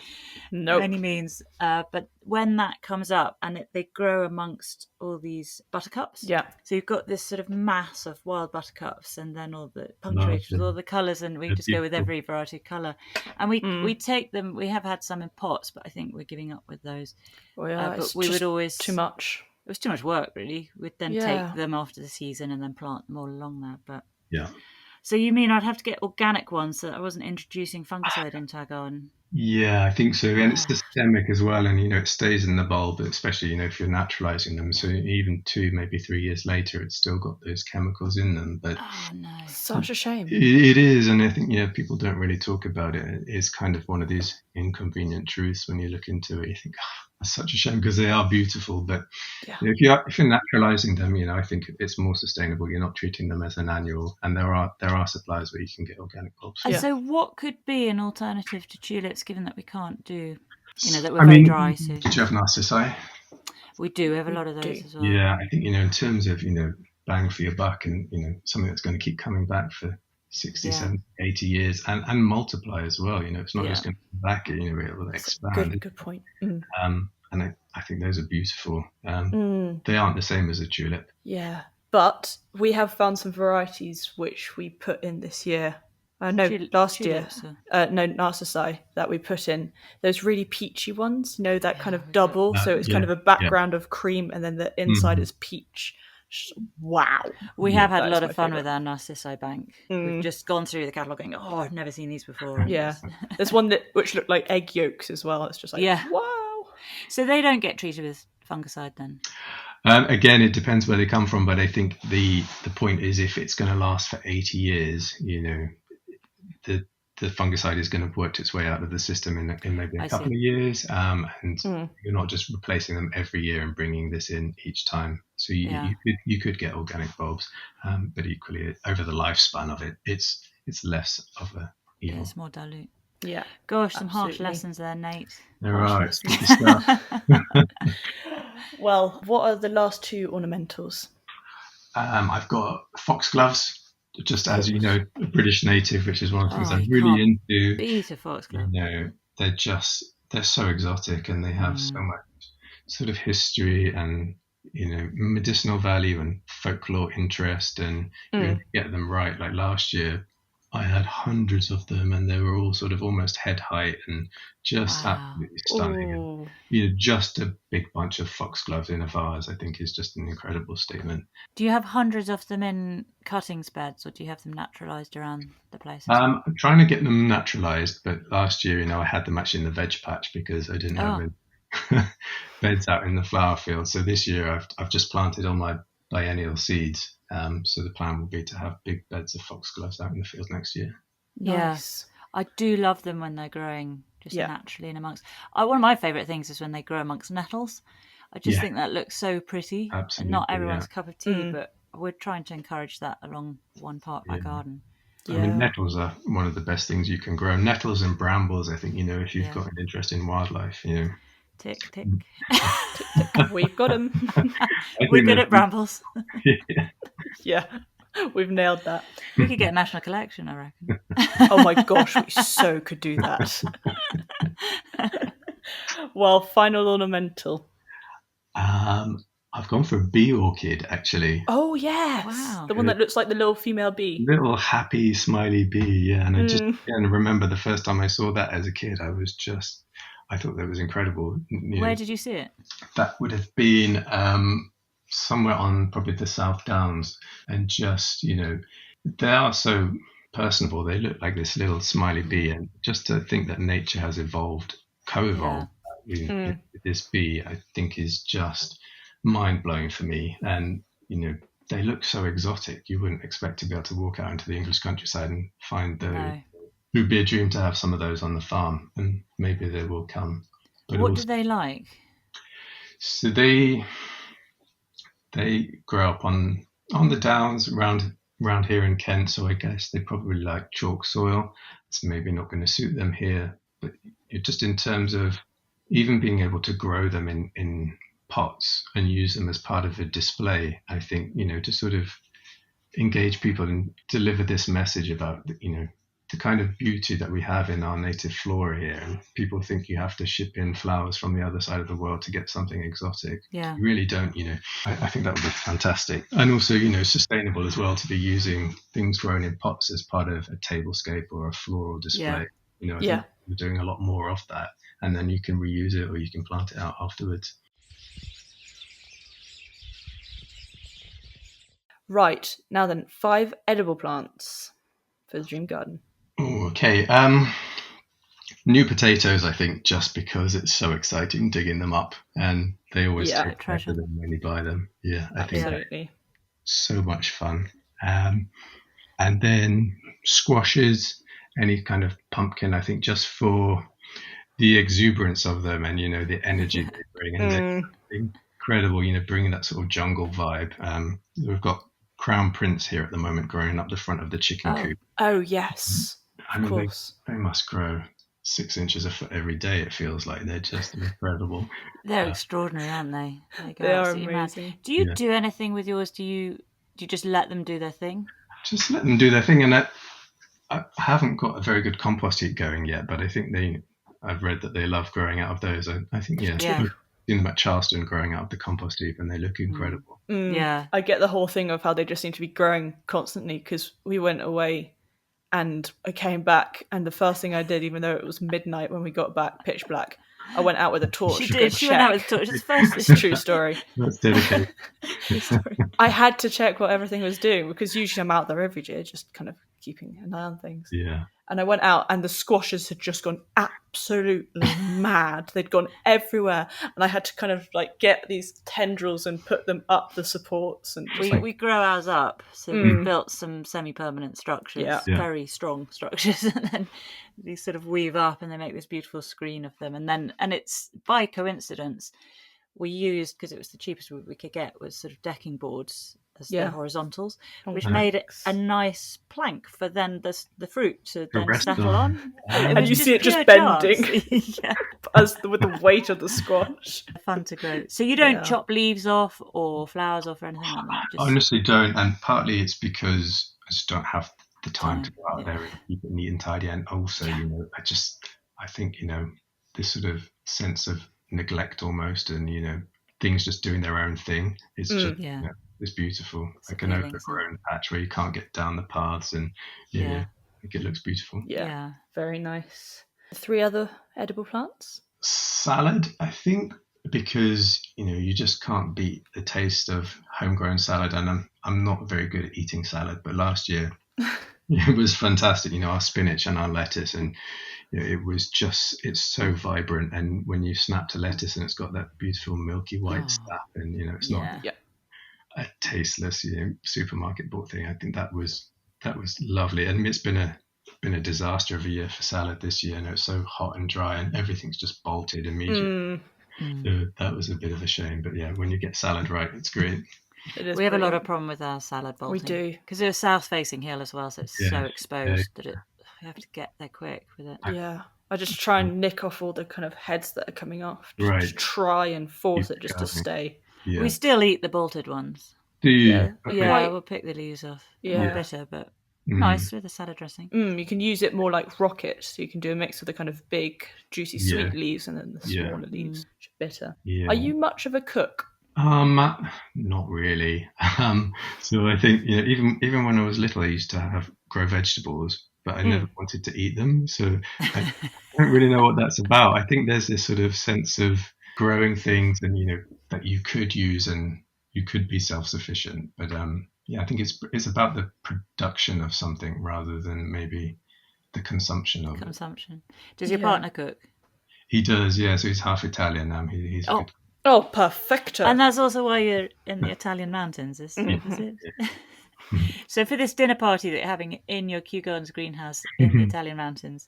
means. But when that comes up, and they grow amongst all these buttercups. Yeah. So you've got this sort of mass of wild buttercups, and then all the punctuated with all the colours, and we just go with every variety of colour. And we take them. We have had some in pots, but I think we're giving up with those. Oh, yeah, but we would always too much. It was too much work, really. We'd then take them after the season and then plant them all along there. But yeah. So you mean I'd have to get organic ones, so I wasn't introducing fungicide into our garden? Yeah, I think so. And it's systemic as well. And, it stays in the bulb, especially, if you're naturalizing them. So even 2, maybe 3 years later, it's still got those chemicals in them. But such a shame. It is. And I think, people don't really talk about it. It's kind of one of these inconvenient truths when you look into it. You think, that's such a shame, because they are beautiful. But if you're naturalizing them, I think it's more sustainable. You're not treating them as an annual. And there are suppliers where you can get organic bulbs. And so what could be an alternative to tulips, given that we can't do, that we're very dry? So. Do you have narcissi? We do. We have a lot of those as well. Yeah, I think, in terms of, bang for your buck, and, something that's going to keep coming back for 60, 70, 80 years and multiply as well. It's not just going to come back, it will expand. Good point. And I think those are beautiful. They aren't the same as a tulip. Yeah, but we have found some varieties which we put in this year. Last year. Narcissi that we put in. Those really peachy ones, that kind of double. So it's kind of a background of cream and then the inside is peach. Wow. We have had a lot of fun with our Narcissi bank. We've just gone through the catalogue going, I've never seen these before. Yeah. There's one which looked like egg yolks as well. It's just like, wow. So they don't get treated with fungicide then? Again, it depends where they come from, but I think the point is if it's going to last for 80 years, the fungicide is going to work its way out of the system in maybe a couple of years, and you're not just replacing them every year and bringing this in each time. So you could get organic bulbs, but equally over the lifespan of it, it's less of a evil. Yeah, it's more dilute. Yeah. Gosh, some harsh lessons there, Nate. There are. Stuff. Well, what are the last two ornamentals? I've got foxgloves. Just as you know, a British native, which is one of the things I'm really into. Beat a foxglove. They're so exotic and they have so much sort of history and medicinal value and folklore interest, and you get them right. Like last year, I had hundreds of them, and they were all sort of almost head height and just absolutely stunning. And, just a big bunch of foxgloves in a vase, I think, is just an incredible statement. Do you have hundreds of them in cuttings beds, or do you have them naturalised around the place? I'm trying to get them naturalised, but last year, I had them actually in the veg patch because I didn't have beds out in the flower field. So this year, I've just planted all my biennial seeds. So the plan will be to have big beds of foxgloves out in the field next year. Yes, I do love them when they're growing just naturally in amongst. One of my favourite things is when they grow amongst nettles. I just think that looks so pretty. Absolutely, and not everyone's cup of tea, but we're trying to encourage that along one part of our garden. I mean, nettles are one of the best things you can grow. Nettles and brambles, I think, if you've got an interest in wildlife, Tick, tick. We've got them. We're good at brambles. Yeah, we've nailed that. We could get a national collection, I reckon. Oh my gosh, we so could do that. Well, final ornamental. I've gone for a bee orchid, actually. Oh, yes. Wow. The one that looks like the little female bee. Little happy, smiley bee, yeah. And I just remember the first time I saw that as a kid, I thought that was incredible. Where did you see it? That would have been somewhere on probably the South Downs. And just, they are so personable. They look like this little smiley bee. And just to think that nature has co-evolved with this bee, I think is just mind-blowing for me. And, they look so exotic. You wouldn't expect to be able to walk out into the English countryside and find those. No. It would be a dream to have some of those on the farm, and maybe they will come. But what do they like? So they grow up on the downs around here in Kent. So I guess they probably like chalk soil. It's maybe not going to suit them here, but just in terms of even being able to grow them in pots and use them as part of a display, I think to sort of engage people and deliver this message about the kind of beauty that we have in our native flora here. And people think you have to ship in flowers from the other side of the world to get something exotic. Yeah. You really don't, I think that would be fantastic. And also, sustainable as well, to be using things grown in pots as part of a tablescape or a floral display. I think we're doing a lot more of that. And then you can reuse it or you can plant it out afterwards. Right. Now then, 5 edible plants for the dream garden. Okay. New potatoes, I think, just because it's so exciting digging them up, and they always take treasure them when you buy them. Yeah, I think that's so much fun. And then squashes, any kind of pumpkin, I think, just for the exuberance of them and the energy they bring, and they're incredible. Bringing that sort of jungle vibe. We've got crown prince here at the moment growing up the front of the chicken coop. Oh yes. Of course. They must grow 6 inches a foot every day, it feels like. They're just incredible. They're extraordinary, aren't they? They are amazing. Mad. Do you do anything with yours? Do you just let them do their thing? Just let them do their thing. And I haven't got a very good compost heap going yet, but I think I've read that they love growing out of those. I think, I've seen them at Charleston growing out of the compost heap, and they look incredible. Yeah. I get the whole thing of how they just seem to be growing constantly, because we went away and I came back, and the first thing I did, even though it was midnight when we got back, pitch black, I went out with a torch. She did. She went out with a torch. It's a true story. That's dedicated. I had to check what everything was doing, because usually I'm out there every year just kind of keeping an eye on things. Yeah. And I went out, and the squashes had just gone absolutely mad. They'd gone everywhere, and I had to kind of like get these tendrils and put them up the supports. And we grow ours up, so we built some semi-permanent structures, very strong structures, and then these sort of weave up, and they make this beautiful screen of them. And it's by coincidence we used, because it was the cheapest we could get, was sort of decking boards as the horizontals, which made it a nice plank for then the fruit to then settle on. And you see it just bending with the weight of the squash. Fun to grow. So you don't chop leaves off or flowers off or anything like that? I honestly don't, and partly it's because I just don't have the time to go out there and keep it neat and tidy. And also, I think this sort of sense of neglect almost, and things just doing their own thing is just it's beautiful. It's like an overgrown patch where you can't get down the paths, and I think it looks beautiful. Yeah, very nice. 3 other edible plants? Salad, I think, because you just can't beat the taste of homegrown salad, and I'm not very good at eating salad, but last year it was fantastic. Our spinach and our lettuce, and it's so vibrant, and when you snap to lettuce and it's got that beautiful milky white sap, and it's not a tasteless supermarket bought thing. I think that was lovely, and it's been a disaster of a year for salad this year. It's so hot and dry, and everything's just bolted immediately. So that was a bit of a shame, but when you get salad right, it's great. We have a lot of problem with our salad bolting. We do, because it's a south-facing hill as well, so it's so exposed that we have to get there quick with it. I just try and nick off all the kind of heads that are coming off. Just try and force it just to stay. Yeah. We still eat the bolted ones. Do you? Yeah, we'll pick the leaves off. Yeah, bitter, but nice with the salad dressing. You can use it more like rockets, so you can do a mix of the kind of big, juicy, sweet leaves and then the smaller leaves, which are bitter. Yeah. Are you much of a cook? Not really. So I think even when I was little, I used to grow vegetables, but I never wanted to eat them. So I don't really know what that's about. I think there's this sort of sense of growing things, and that you could use, and you could be self-sufficient. But I think it's about the production of something rather than maybe the consumption of it. Does your partner cook? He does, yeah. So he's half Italian. He's good. Oh, perfecto. And that's also why you're in the Italian mountains, is it? So for this dinner party that you're having in your Kew Gardens greenhouse in the Italian mountains,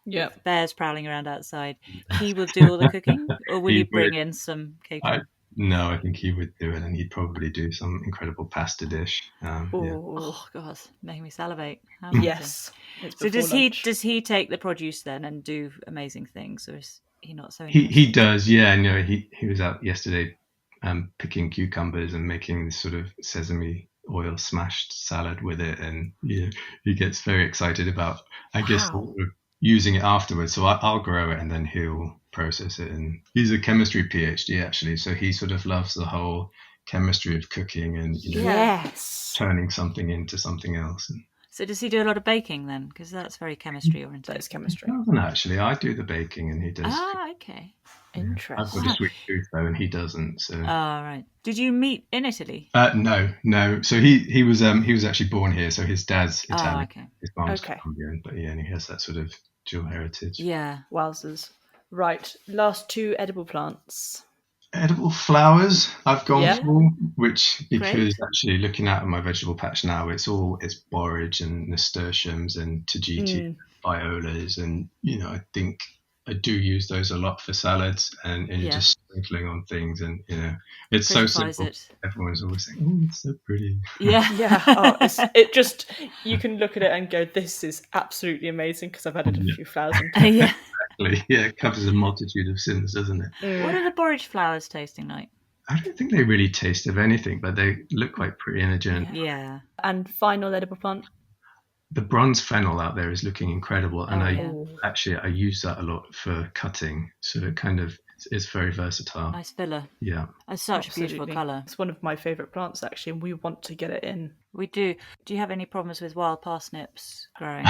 with bears prowling around outside, he will do all the cooking, or will you bring in some catering? No, I think he would do it, and he'd probably do some incredible pasta dish. Oh God, making me salivate. Yes. So does he take the produce then and do amazing things, or is he not so? He does, yeah. No, he was out yesterday, picking cucumbers and making this sort of sesame oil smashed salad with it, and he gets very excited about, I guess, sort of using it afterwards. So I'll grow it and then he'll process it. And he's a chemistry PhD actually, so he sort of loves the whole chemistry of cooking and turning something into something else. So does he do a lot of baking then? Because that's very chemistry oriented. That's chemistry. No, actually, I do the baking and he does. Ah, okay. Interesting. I've got a sweet tooth though, and he doesn't. So. Right. Did you meet in Italy? No. So he was actually born here. So his dad's Italian. Oh, okay. His mom's Colombian, but and he has that sort of dual heritage. Yeah. Wowzers. Right. Last 2 edible plants. Edible flowers I've gone for, which because actually looking at my vegetable patch now, it's borage and nasturtiums and tageti, violas, and I think I do use those a lot for salads and just sprinkling on things, and it's so simple. Everyone's always saying, "Oh, it's so pretty." Yeah. Oh, it just, you can look at it and go, "This is absolutely amazing," because I've added a few flowers into it. Yeah. Exactly. Yeah, it covers a multitude of sins, doesn't it? What are the borage flowers tasting like? I don't think they really taste of anything, but they look quite pretty energetic. Yeah. And final edible plant? the bronze fennel out there is looking incredible, and I use that a lot for cutting, so it kind of is very versatile. Nice filler. Yeah, it's such a beautiful colour. It's one of my favourite plants actually, and we want to get it in. We do. Do you have any problems with wild parsnips growing?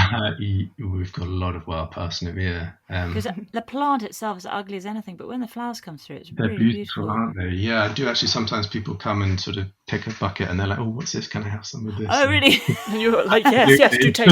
We've got a lot of wild parsnip, because the plant itself is ugly as anything, but when the flowers come through, it's they're really beautiful, aren't they? Yeah, I do actually. Sometimes people come and sort of pick a bucket, and they're like, "Oh, what's this? Can I have some of this?" Oh, really? And you're like, "Yes, do take."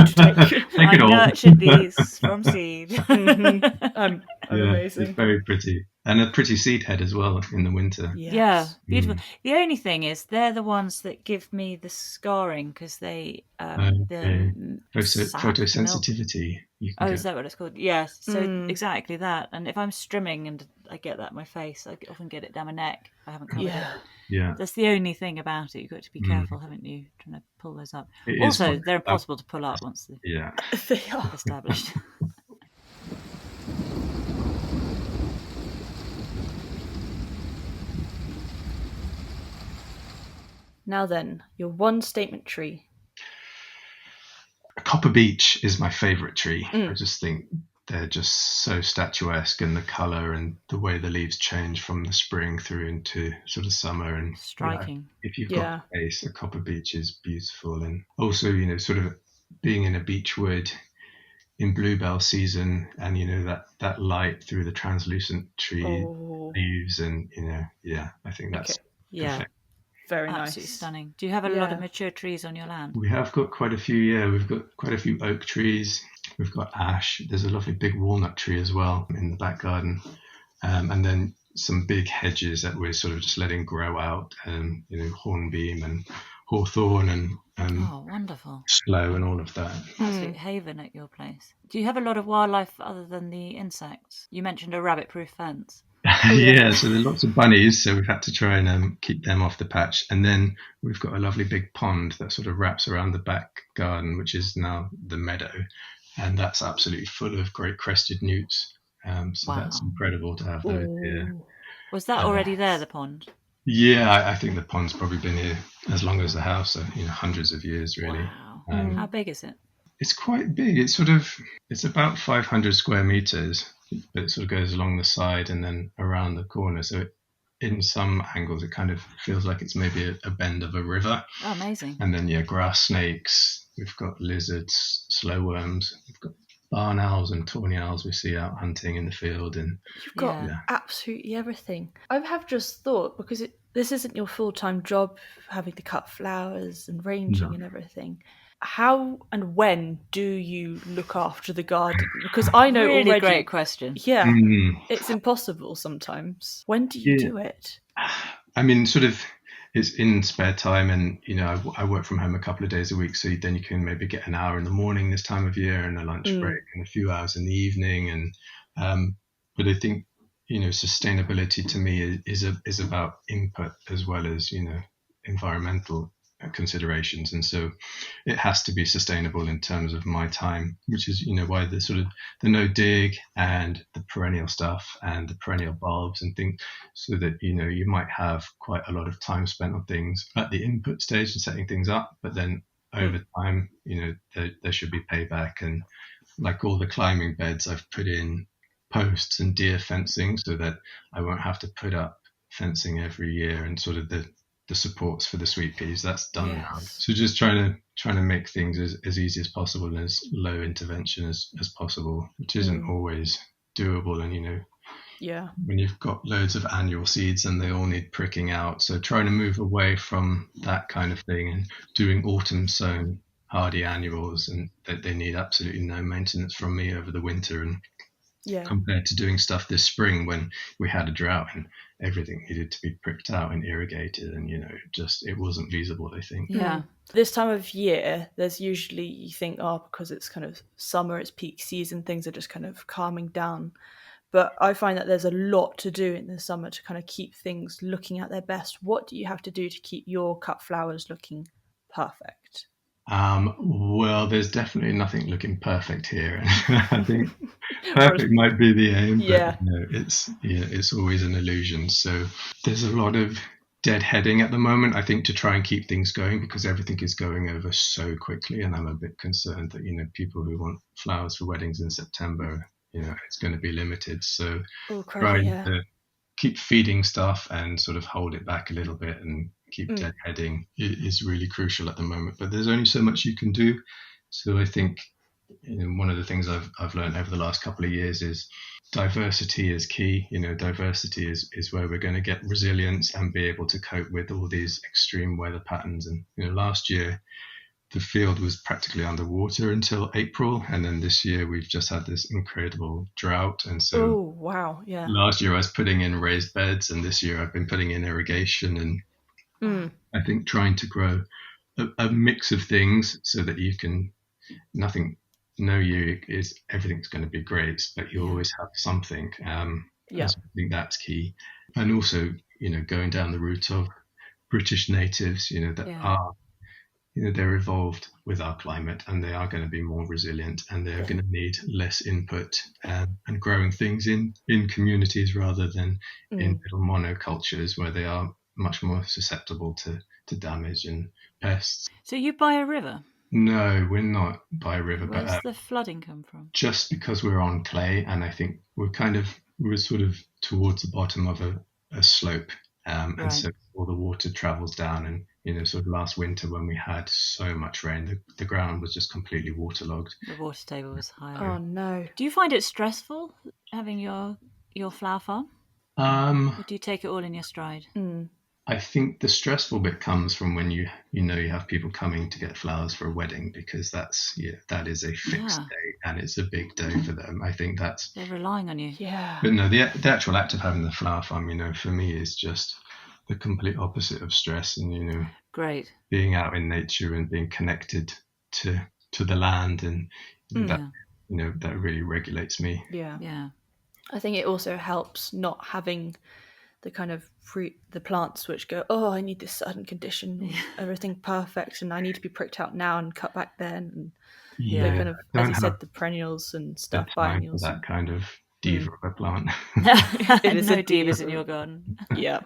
I nurtured these from seed. I'm amazing. It's very pretty. And a pretty seed head as well in the winter. Yes. Yeah, beautiful. The only thing is, they're the ones that give me the scarring because they photosensitivity. Is that what it's called? Yes. So exactly that. And if I'm strimming and I get that in my face, I often get it down my neck. I haven't covered it. Yeah. That's the only thing about it. You've got to be careful, haven't you, trying to pull those up. Also, they're impossible to pull up once they're established. Now then, your one statement tree. Copper beech is my favourite tree. I just think they're just so statuesque, and the colour and the way the leaves change from the spring through into sort of summer. And striking. If you've got space, a copper beech is beautiful. And also, sort of being in a beech wood in bluebell season, and that light through the translucent tree leaves, and I think that's perfect. Very Absolutely nice. Stunning. Do you have a lot of mature trees on your land? We have got quite a few, We've got quite a few oak trees. We've got ash. There's a lovely big walnut tree as well in the back garden. And then some big hedges that we're sort of just letting grow out. Hornbeam and hawthorn and wonderful. sloe and all of that. Absolute haven at your place. Do you have a lot of wildlife other than the insects? You mentioned a rabbit-proof fence. So there are lots of bunnies, so we've had to try and keep them off the patch. And then we've got a lovely big pond that sort of wraps around the back garden, which is now the meadow, and that's absolutely full of great crested newts. That's incredible to have those here. Was that already there, the pond? Yeah, I think the pond's probably been here as long as the house, so hundreds of years really. Wow. How big is it? It's quite big. It's about 500 square meters, but it sort of goes along the side and then around the corner. So in some angles, it kind of feels like it's maybe a bend of a river. Oh, amazing. And then, grass snakes. We've got lizards, slow worms. We've got barn owls and tawny owls we see out hunting in the field. And you've got absolutely everything. I have just thought, because this isn't your full-time job, having to cut flowers and ranging and everything. How and when do you look after the garden? Because I know really already. Great question. Yeah, it's impossible sometimes. When do you do it? I mean, sort of, it's in spare time, and I work from home a couple of days a week, so then you can maybe get an hour in the morning this time of year, and a lunch break, and a few hours in the evening. And but I think sustainability to me is about input as well as environmental considerations, and so it has to be sustainable in terms of my time, which is why the sort of the no dig and the perennial stuff and the perennial bulbs and things, so that you might have quite a lot of time spent on things at the input stage and setting things up, but then over time there should be payback. And like all the climbing beds, I've put in posts and deer fencing so that I won't have to put up fencing every year, and sort of the supports for the sweet peas, that's done now. So just trying to make things as easy as possible and as low intervention as possible, which isn't always doable. And when you've got loads of annual seeds and they all need pricking out, so trying to move away from that kind of thing and doing autumn sown hardy annuals, and they need absolutely no maintenance from me over the winter. And compared to doing stuff this spring when we had a drought and everything needed to be pricked out and irrigated, and it wasn't feasible, I think. This time of year, there's usually, you think, because it's kind of summer, it's peak season, things are just kind of calming down, but I find that there's a lot to do in the summer to kind of keep things looking at their best. What do you have to do to keep your cut flowers looking perfect? Well, there's definitely nothing looking perfect here. I think perfect might be the aim, but it's always an illusion. So there's a lot of deadheading at the moment, I think, to try and keep things going, because everything is going over so quickly, and I'm a bit concerned that people who want flowers for weddings in September, it's going to be limited. So trying to keep feeding stuff and sort of hold it back a little bit and keep deadheading is really crucial at the moment. But there's only so much you can do. So I think one of the things I've learned over the last couple of years is diversity is key. Diversity is where we're going to get resilience and be able to cope with all these extreme weather patterns. And last year the field was practically underwater until April, and then this year we've just had this incredible drought. And so last year I was putting in raised beds, and this year I've been putting in irrigation, and I think trying to grow a mix of things so that you can no year is everything's going to be great, but you always have something. So I think that's key. And also, going down the route of British natives, are, they're evolved with our climate, and they are going to be more resilient, and they're going to need less input, and growing things in communities rather than in little monocultures where they are much more susceptible to damage and pests. So you by a river? No, we're not by a river. Where's the flooding come from? Just because we're on clay, and I think we're sort of towards the bottom of a slope, and so all the water travels down. And sort of last winter when we had so much rain, the ground was just completely waterlogged. The water table was higher. Oh no! Do you find it stressful having your flower farm? Or do you take it all in your stride? I think the stressful bit comes from when you have people coming to get flowers for a wedding, because that is a fixed day, and it's a big day for them. I think they're relying on you. Yeah. But no, the actual act of having the flower farm, for me is just the complete opposite of stress, and great, being out in nature and being connected to the land, and that really regulates me. Yeah. I think it also helps not having the kind of the plants which go, I need this certain condition, everything perfect, and I need to be pricked out now and cut back then. And kind of, as you said, the perennials and stuff, biennials. That kind of diva of a plant. It is no divas in your garden. Yeah.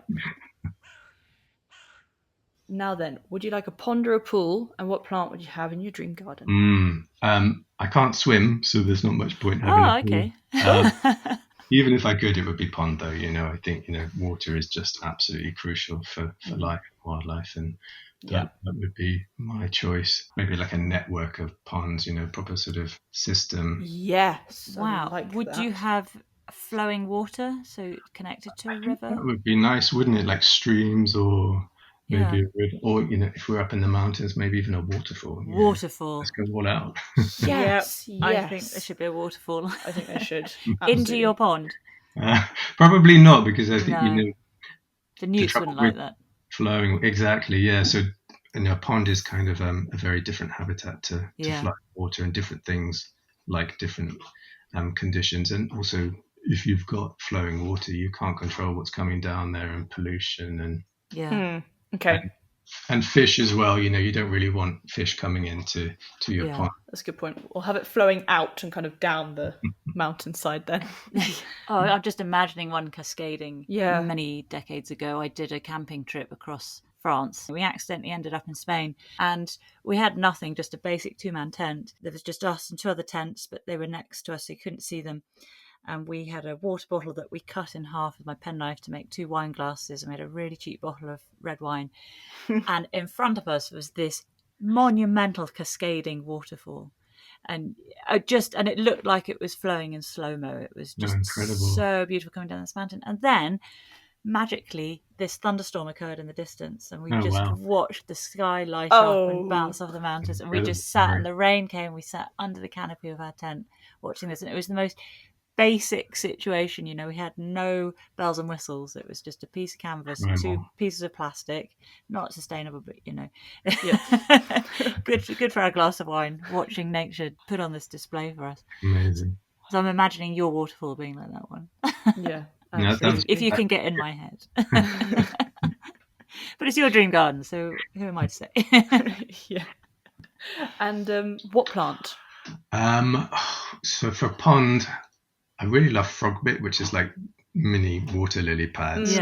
Now then, would you like a pond or a pool, and what plant would you have in your dream garden? I can't swim, so there's not much point having a pool. Okay. Even if I could, it would be pond, though. I think water is just absolutely crucial for life and wildlife, and that would be my choice. Maybe like a network of ponds, proper sort of system. Yes. Wow. Would you have flowing water, so connected to a river? That would be nice, wouldn't it? Like streams, or maybe or if we're up in the mountains, maybe even a waterfall. Waterfall. Let's go all out. Yes. I think there should be a waterfall. I think there should. Into your pond? Probably not, because I think the newts wouldn't like that. Flowing, exactly. Yeah. So a pond is kind of a very different habitat to flow water, and different things like different conditions, and also if you've got flowing water, you can't control what's coming down there, and pollution and okay. And fish as well. You don't really want fish coming into your pond. That's a good point. We'll have it flowing out and kind of down the mountainside then. I'm just imagining one cascading. Many decades ago, I did a camping trip across France. We accidentally ended up in Spain, and we had nothing, just a basic 2-man tent. There was just us and 2 other tents, but they were next to us, so you couldn't see them. And we had a water bottle that we cut in half with my penknife to make 2 wine glasses, and we had a really cheap bottle of red wine. And in front of us was this monumental cascading waterfall. And it looked like it was flowing in slow-mo. It was just incredible. So beautiful coming down this mountain. And then magically this thunderstorm occurred in the distance, and we watched the sky light up and bounce off the mountains. And we just sat, and the rain came. We sat under the canopy of our tent watching this, and it was the most basic situation. We had no bells and whistles. It was just a piece of canvas, 2 pieces of plastic, not sustainable, but good for our glass of wine, watching nature put on this display for us. Amazing. So I'm imagining your waterfall being like that one. If you can get in my head. But it's your dream garden, so who am I to say? And what plant? So for pond, I really love frogbit, which is like mini water lily pads.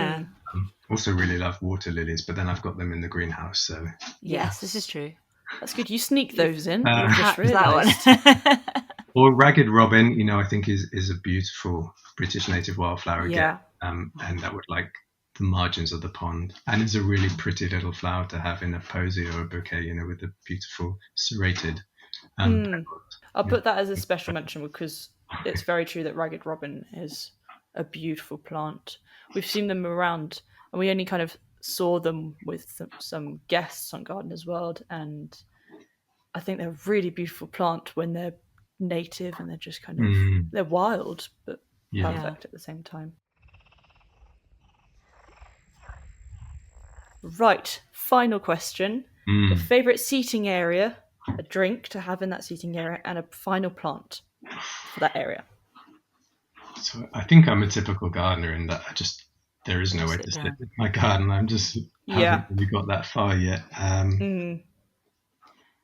also really love water lilies, but then I've got them in the greenhouse. So yes, this is true. That's good. You sneak those in. You've just realised that one. Or ragged robin, I think is a beautiful British native wildflower again, and that would like the margins of the pond, and is a really pretty little flower to have in a posy or a bouquet, with the beautiful serrated. I'll put that as a special mention because it's very true that ragged robin is a beautiful plant. We've seen them around, and we only kind of saw them with some guests on Gardeners World, and I think they're a really beautiful plant when they're native and they're just kind of they're wild but perfect at the same time. Right, final question. The favourite seating area, a drink to have in that seating area, and a final plant for that area. So I think I'm a typical gardener in that there is no way to sit in my garden. I'm just haven't really got that far yet.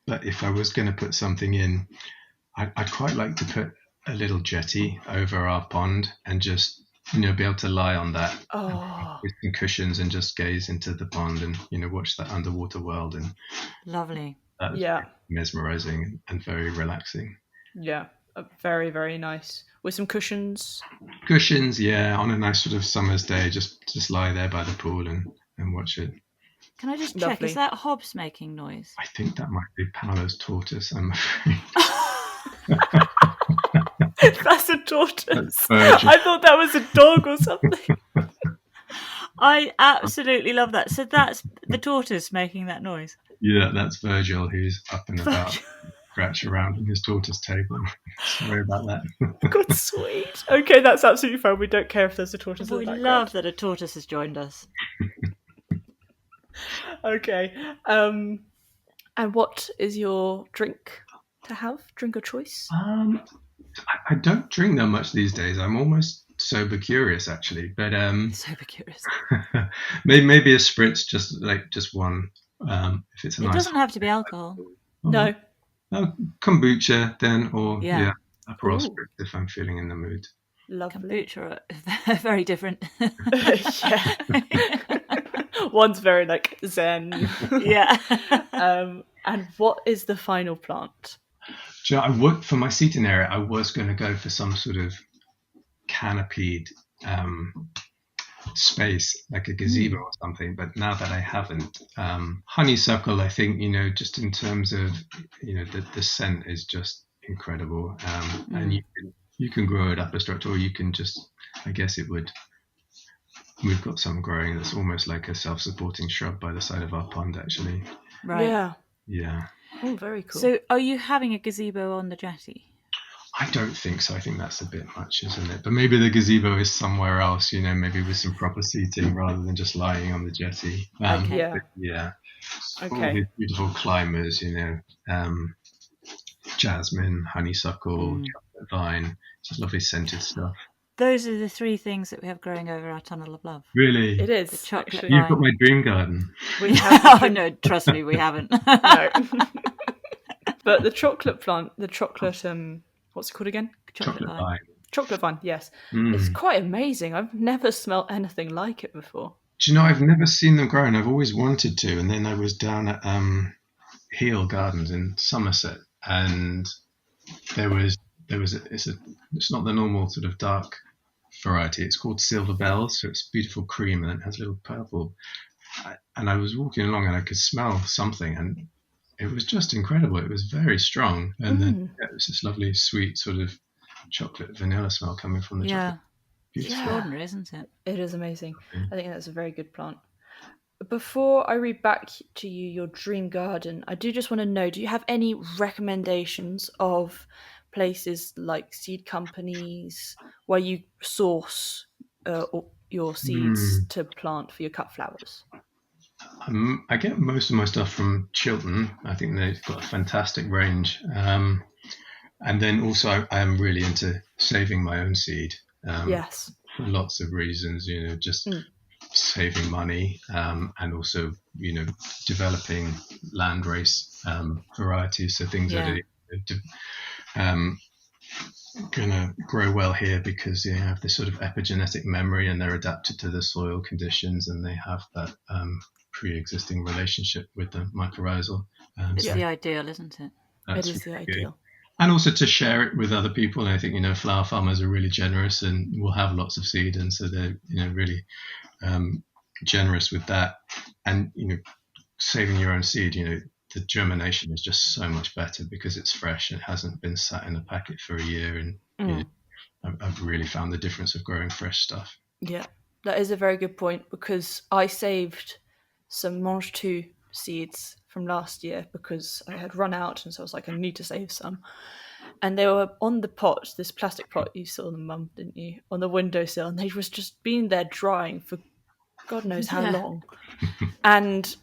But if I was going to put something in, I'd quite like to put a little jetty over our pond and just, be able to lie on that with some cushions and just gaze into the pond and, watch that underwater world. And lovely. That's mesmerizing and very relaxing. Yeah, very, very nice. With some cushions? Cushions, yeah, on a nice sort of summer's day, just lie there by the pool and watch it. Can I just check, is that Hobbs making noise? I think that might be Paolo's tortoise, I'm afraid. That's a tortoise. I thought that was a dog or something. I absolutely love that. So that's the tortoise making that noise? Yeah, that's Virgil, who's up and about, scratch around on his tortoise table. Sorry about that. God, sweet. Okay, that's absolutely fine. We don't care if there's a tortoise in the background. We love that a tortoise has joined us. Okay. And what is your drink to have? Drink of choice? I don't drink that much these days. I'm almost sober curious, actually. But sober curious. maybe a spritz, just one. If it's a nice. It doesn't have to be alcohol. No. Kombucha then, or Aperol spritz if I'm feeling in the mood. Lovely. Kombucha are very different. Yeah. One's very like zen. Yeah. And what is the final plant? Do you know, for my seating area, I was going to go for some sort of canopied space, like a gazebo or something. But now that I haven't, honeysuckle, I think, just in terms of, the scent is just incredible. And you can grow it up a structure, or you can just, I guess it would. We've got some growing that's almost like a self-supporting shrub by the side of our pond, actually. Right. Yeah. Yeah. Oh, very cool. So are you having a gazebo on the jetty? I don't think so. I think that's a bit much, isn't it? But maybe the gazebo is somewhere else, maybe with some proper seating rather than just lying on the jetty. Okay. Yeah. Okay. All these beautiful climbers, jasmine, honeysuckle, chocolate vine, just lovely scented stuff. Those are the three things that we have growing over our tunnel of love. Really? It is. The chocolate vine. You've got my dream garden. We have. Oh, no, trust me, we haven't. No. But the chocolate plant, the chocolate, what's it called again? Chocolate vine. Chocolate vine, yes. It's quite amazing. I've never smelled anything like it before. Do you know, I've never seen them grow, and I've always wanted to. And then I was down at Kew Gardens in Somerset, and it's not the normal sort of dark variety. It's called Silver Bells, so it's beautiful cream and it has little purple. And I was walking along and I could smell something, and it was just incredible. It was very strong, and then it was this lovely, sweet sort of chocolate vanilla smell coming from the chocolate. Beautiful. Extraordinary, isn't it? It is amazing. I think that's a very good plant. Before I read back to you your dream garden, I do just want to know, do you have any recommendations of places like seed companies where you source your seeds to plant for your cut flowers? I get most of my stuff from Chiltern. I think they've got a fantastic range. And then also I am really into saving my own seed. Yes. For lots of reasons, just saving money, and also, developing landrace varieties. So things that are going to grow well here because they have this sort of epigenetic memory and they're adapted to the soil conditions and they have that pre-existing relationship with the mycorrhizal. It's the ideal, isn't it? It is the ideal. Good. And also to share it with other people. And I think, flower farmers are really generous and will have lots of seed. And so they're, really generous with that. And, saving your own seed, the germination is just so much better because it's fresh. It hasn't been sat in a packet for a year. And I've really found the difference of growing fresh stuff. Yeah, that is a very good point because I saved some mange tout seeds from last year because I had run out, and so I was like, I need to save some. And they were on the pot, this plastic pot you saw them, Mum, didn't you, on the windowsill, and they was just been there drying for God knows how long. And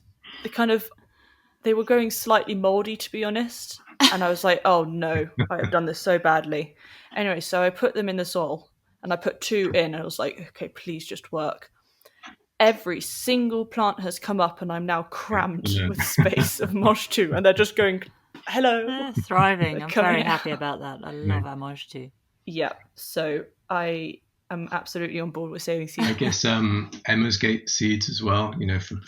they were going slightly mouldy, to be honest. And I was like, oh no, I have done this so badly. Anyway, so I put them in the soil and I put 2 in and I was like, okay, please just work. Every single plant has come up and I'm now crammed with space of mange tout, and they're just going, hello. They're thriving. I'm very happy about that. I love our mange tout. Yeah, so I am absolutely on board with saving seeds. I guess Emma's Gate seeds as well,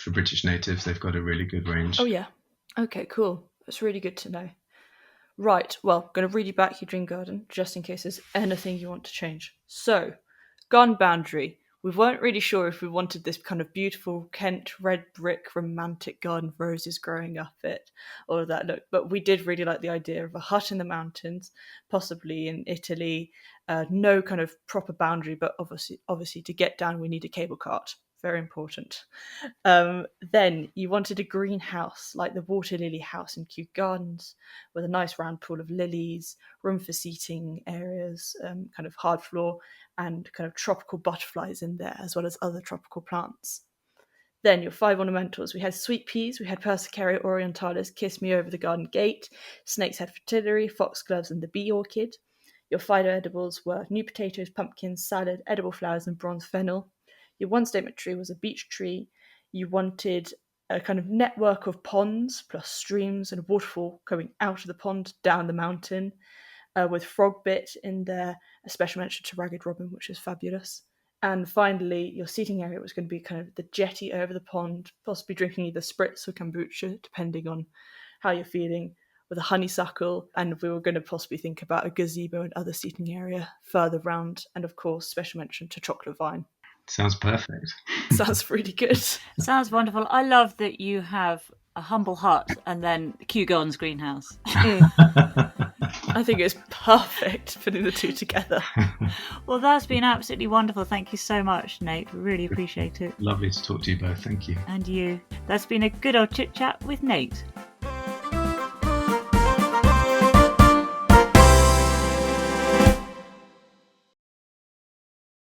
for British natives, they've got a really good range. Oh yeah. Okay, cool. That's really good to know. Right, well, I'm going to read you back your dream garden just in case there's anything you want to change. So, garden boundary. We weren't really sure if we wanted this kind of beautiful Kent red brick romantic garden with roses growing up it, all of that look. But we did really like the idea of a hut in the mountains, possibly in Italy. No kind of proper boundary, but obviously to get down we need a cable cart. Very important. Then you wanted a greenhouse like the waterlily house in Kew Gardens with a nice round pool of lilies, room for seating areas, kind of hard floor, and kind of tropical butterflies in there, as well as other tropical plants. Then your 5 ornamentals. We had sweet peas, we had Persicaria orientalis, kiss me over the garden gate, snake's head fritillary, foxgloves, and the bee orchid. Your phyto edibles were new potatoes, pumpkins, salad, edible flowers, and bronze fennel. Your 1 statement tree was a beech tree. You wanted a kind of network of ponds plus streams and a waterfall going out of the pond down the mountain, with frog bit in there, a special mention to ragged robin, which is fabulous. And finally, your seating area was going to be kind of the jetty over the pond, possibly drinking either spritz or kombucha, depending on how you're feeling, with a honeysuckle. And we were going to possibly think about a gazebo and other seating area further round. And of course, special mention to chocolate vine. Sounds perfect. Sounds really good. Sounds wonderful. I love that you have a humble hut and then Kew Gardens greenhouse. I think it's perfect putting the two together. Well, that's been absolutely wonderful. Thank you so much, Nate. Really appreciate it. Lovely to talk to you both. Thank you. And you. That's been a good old chit-chat with Nate.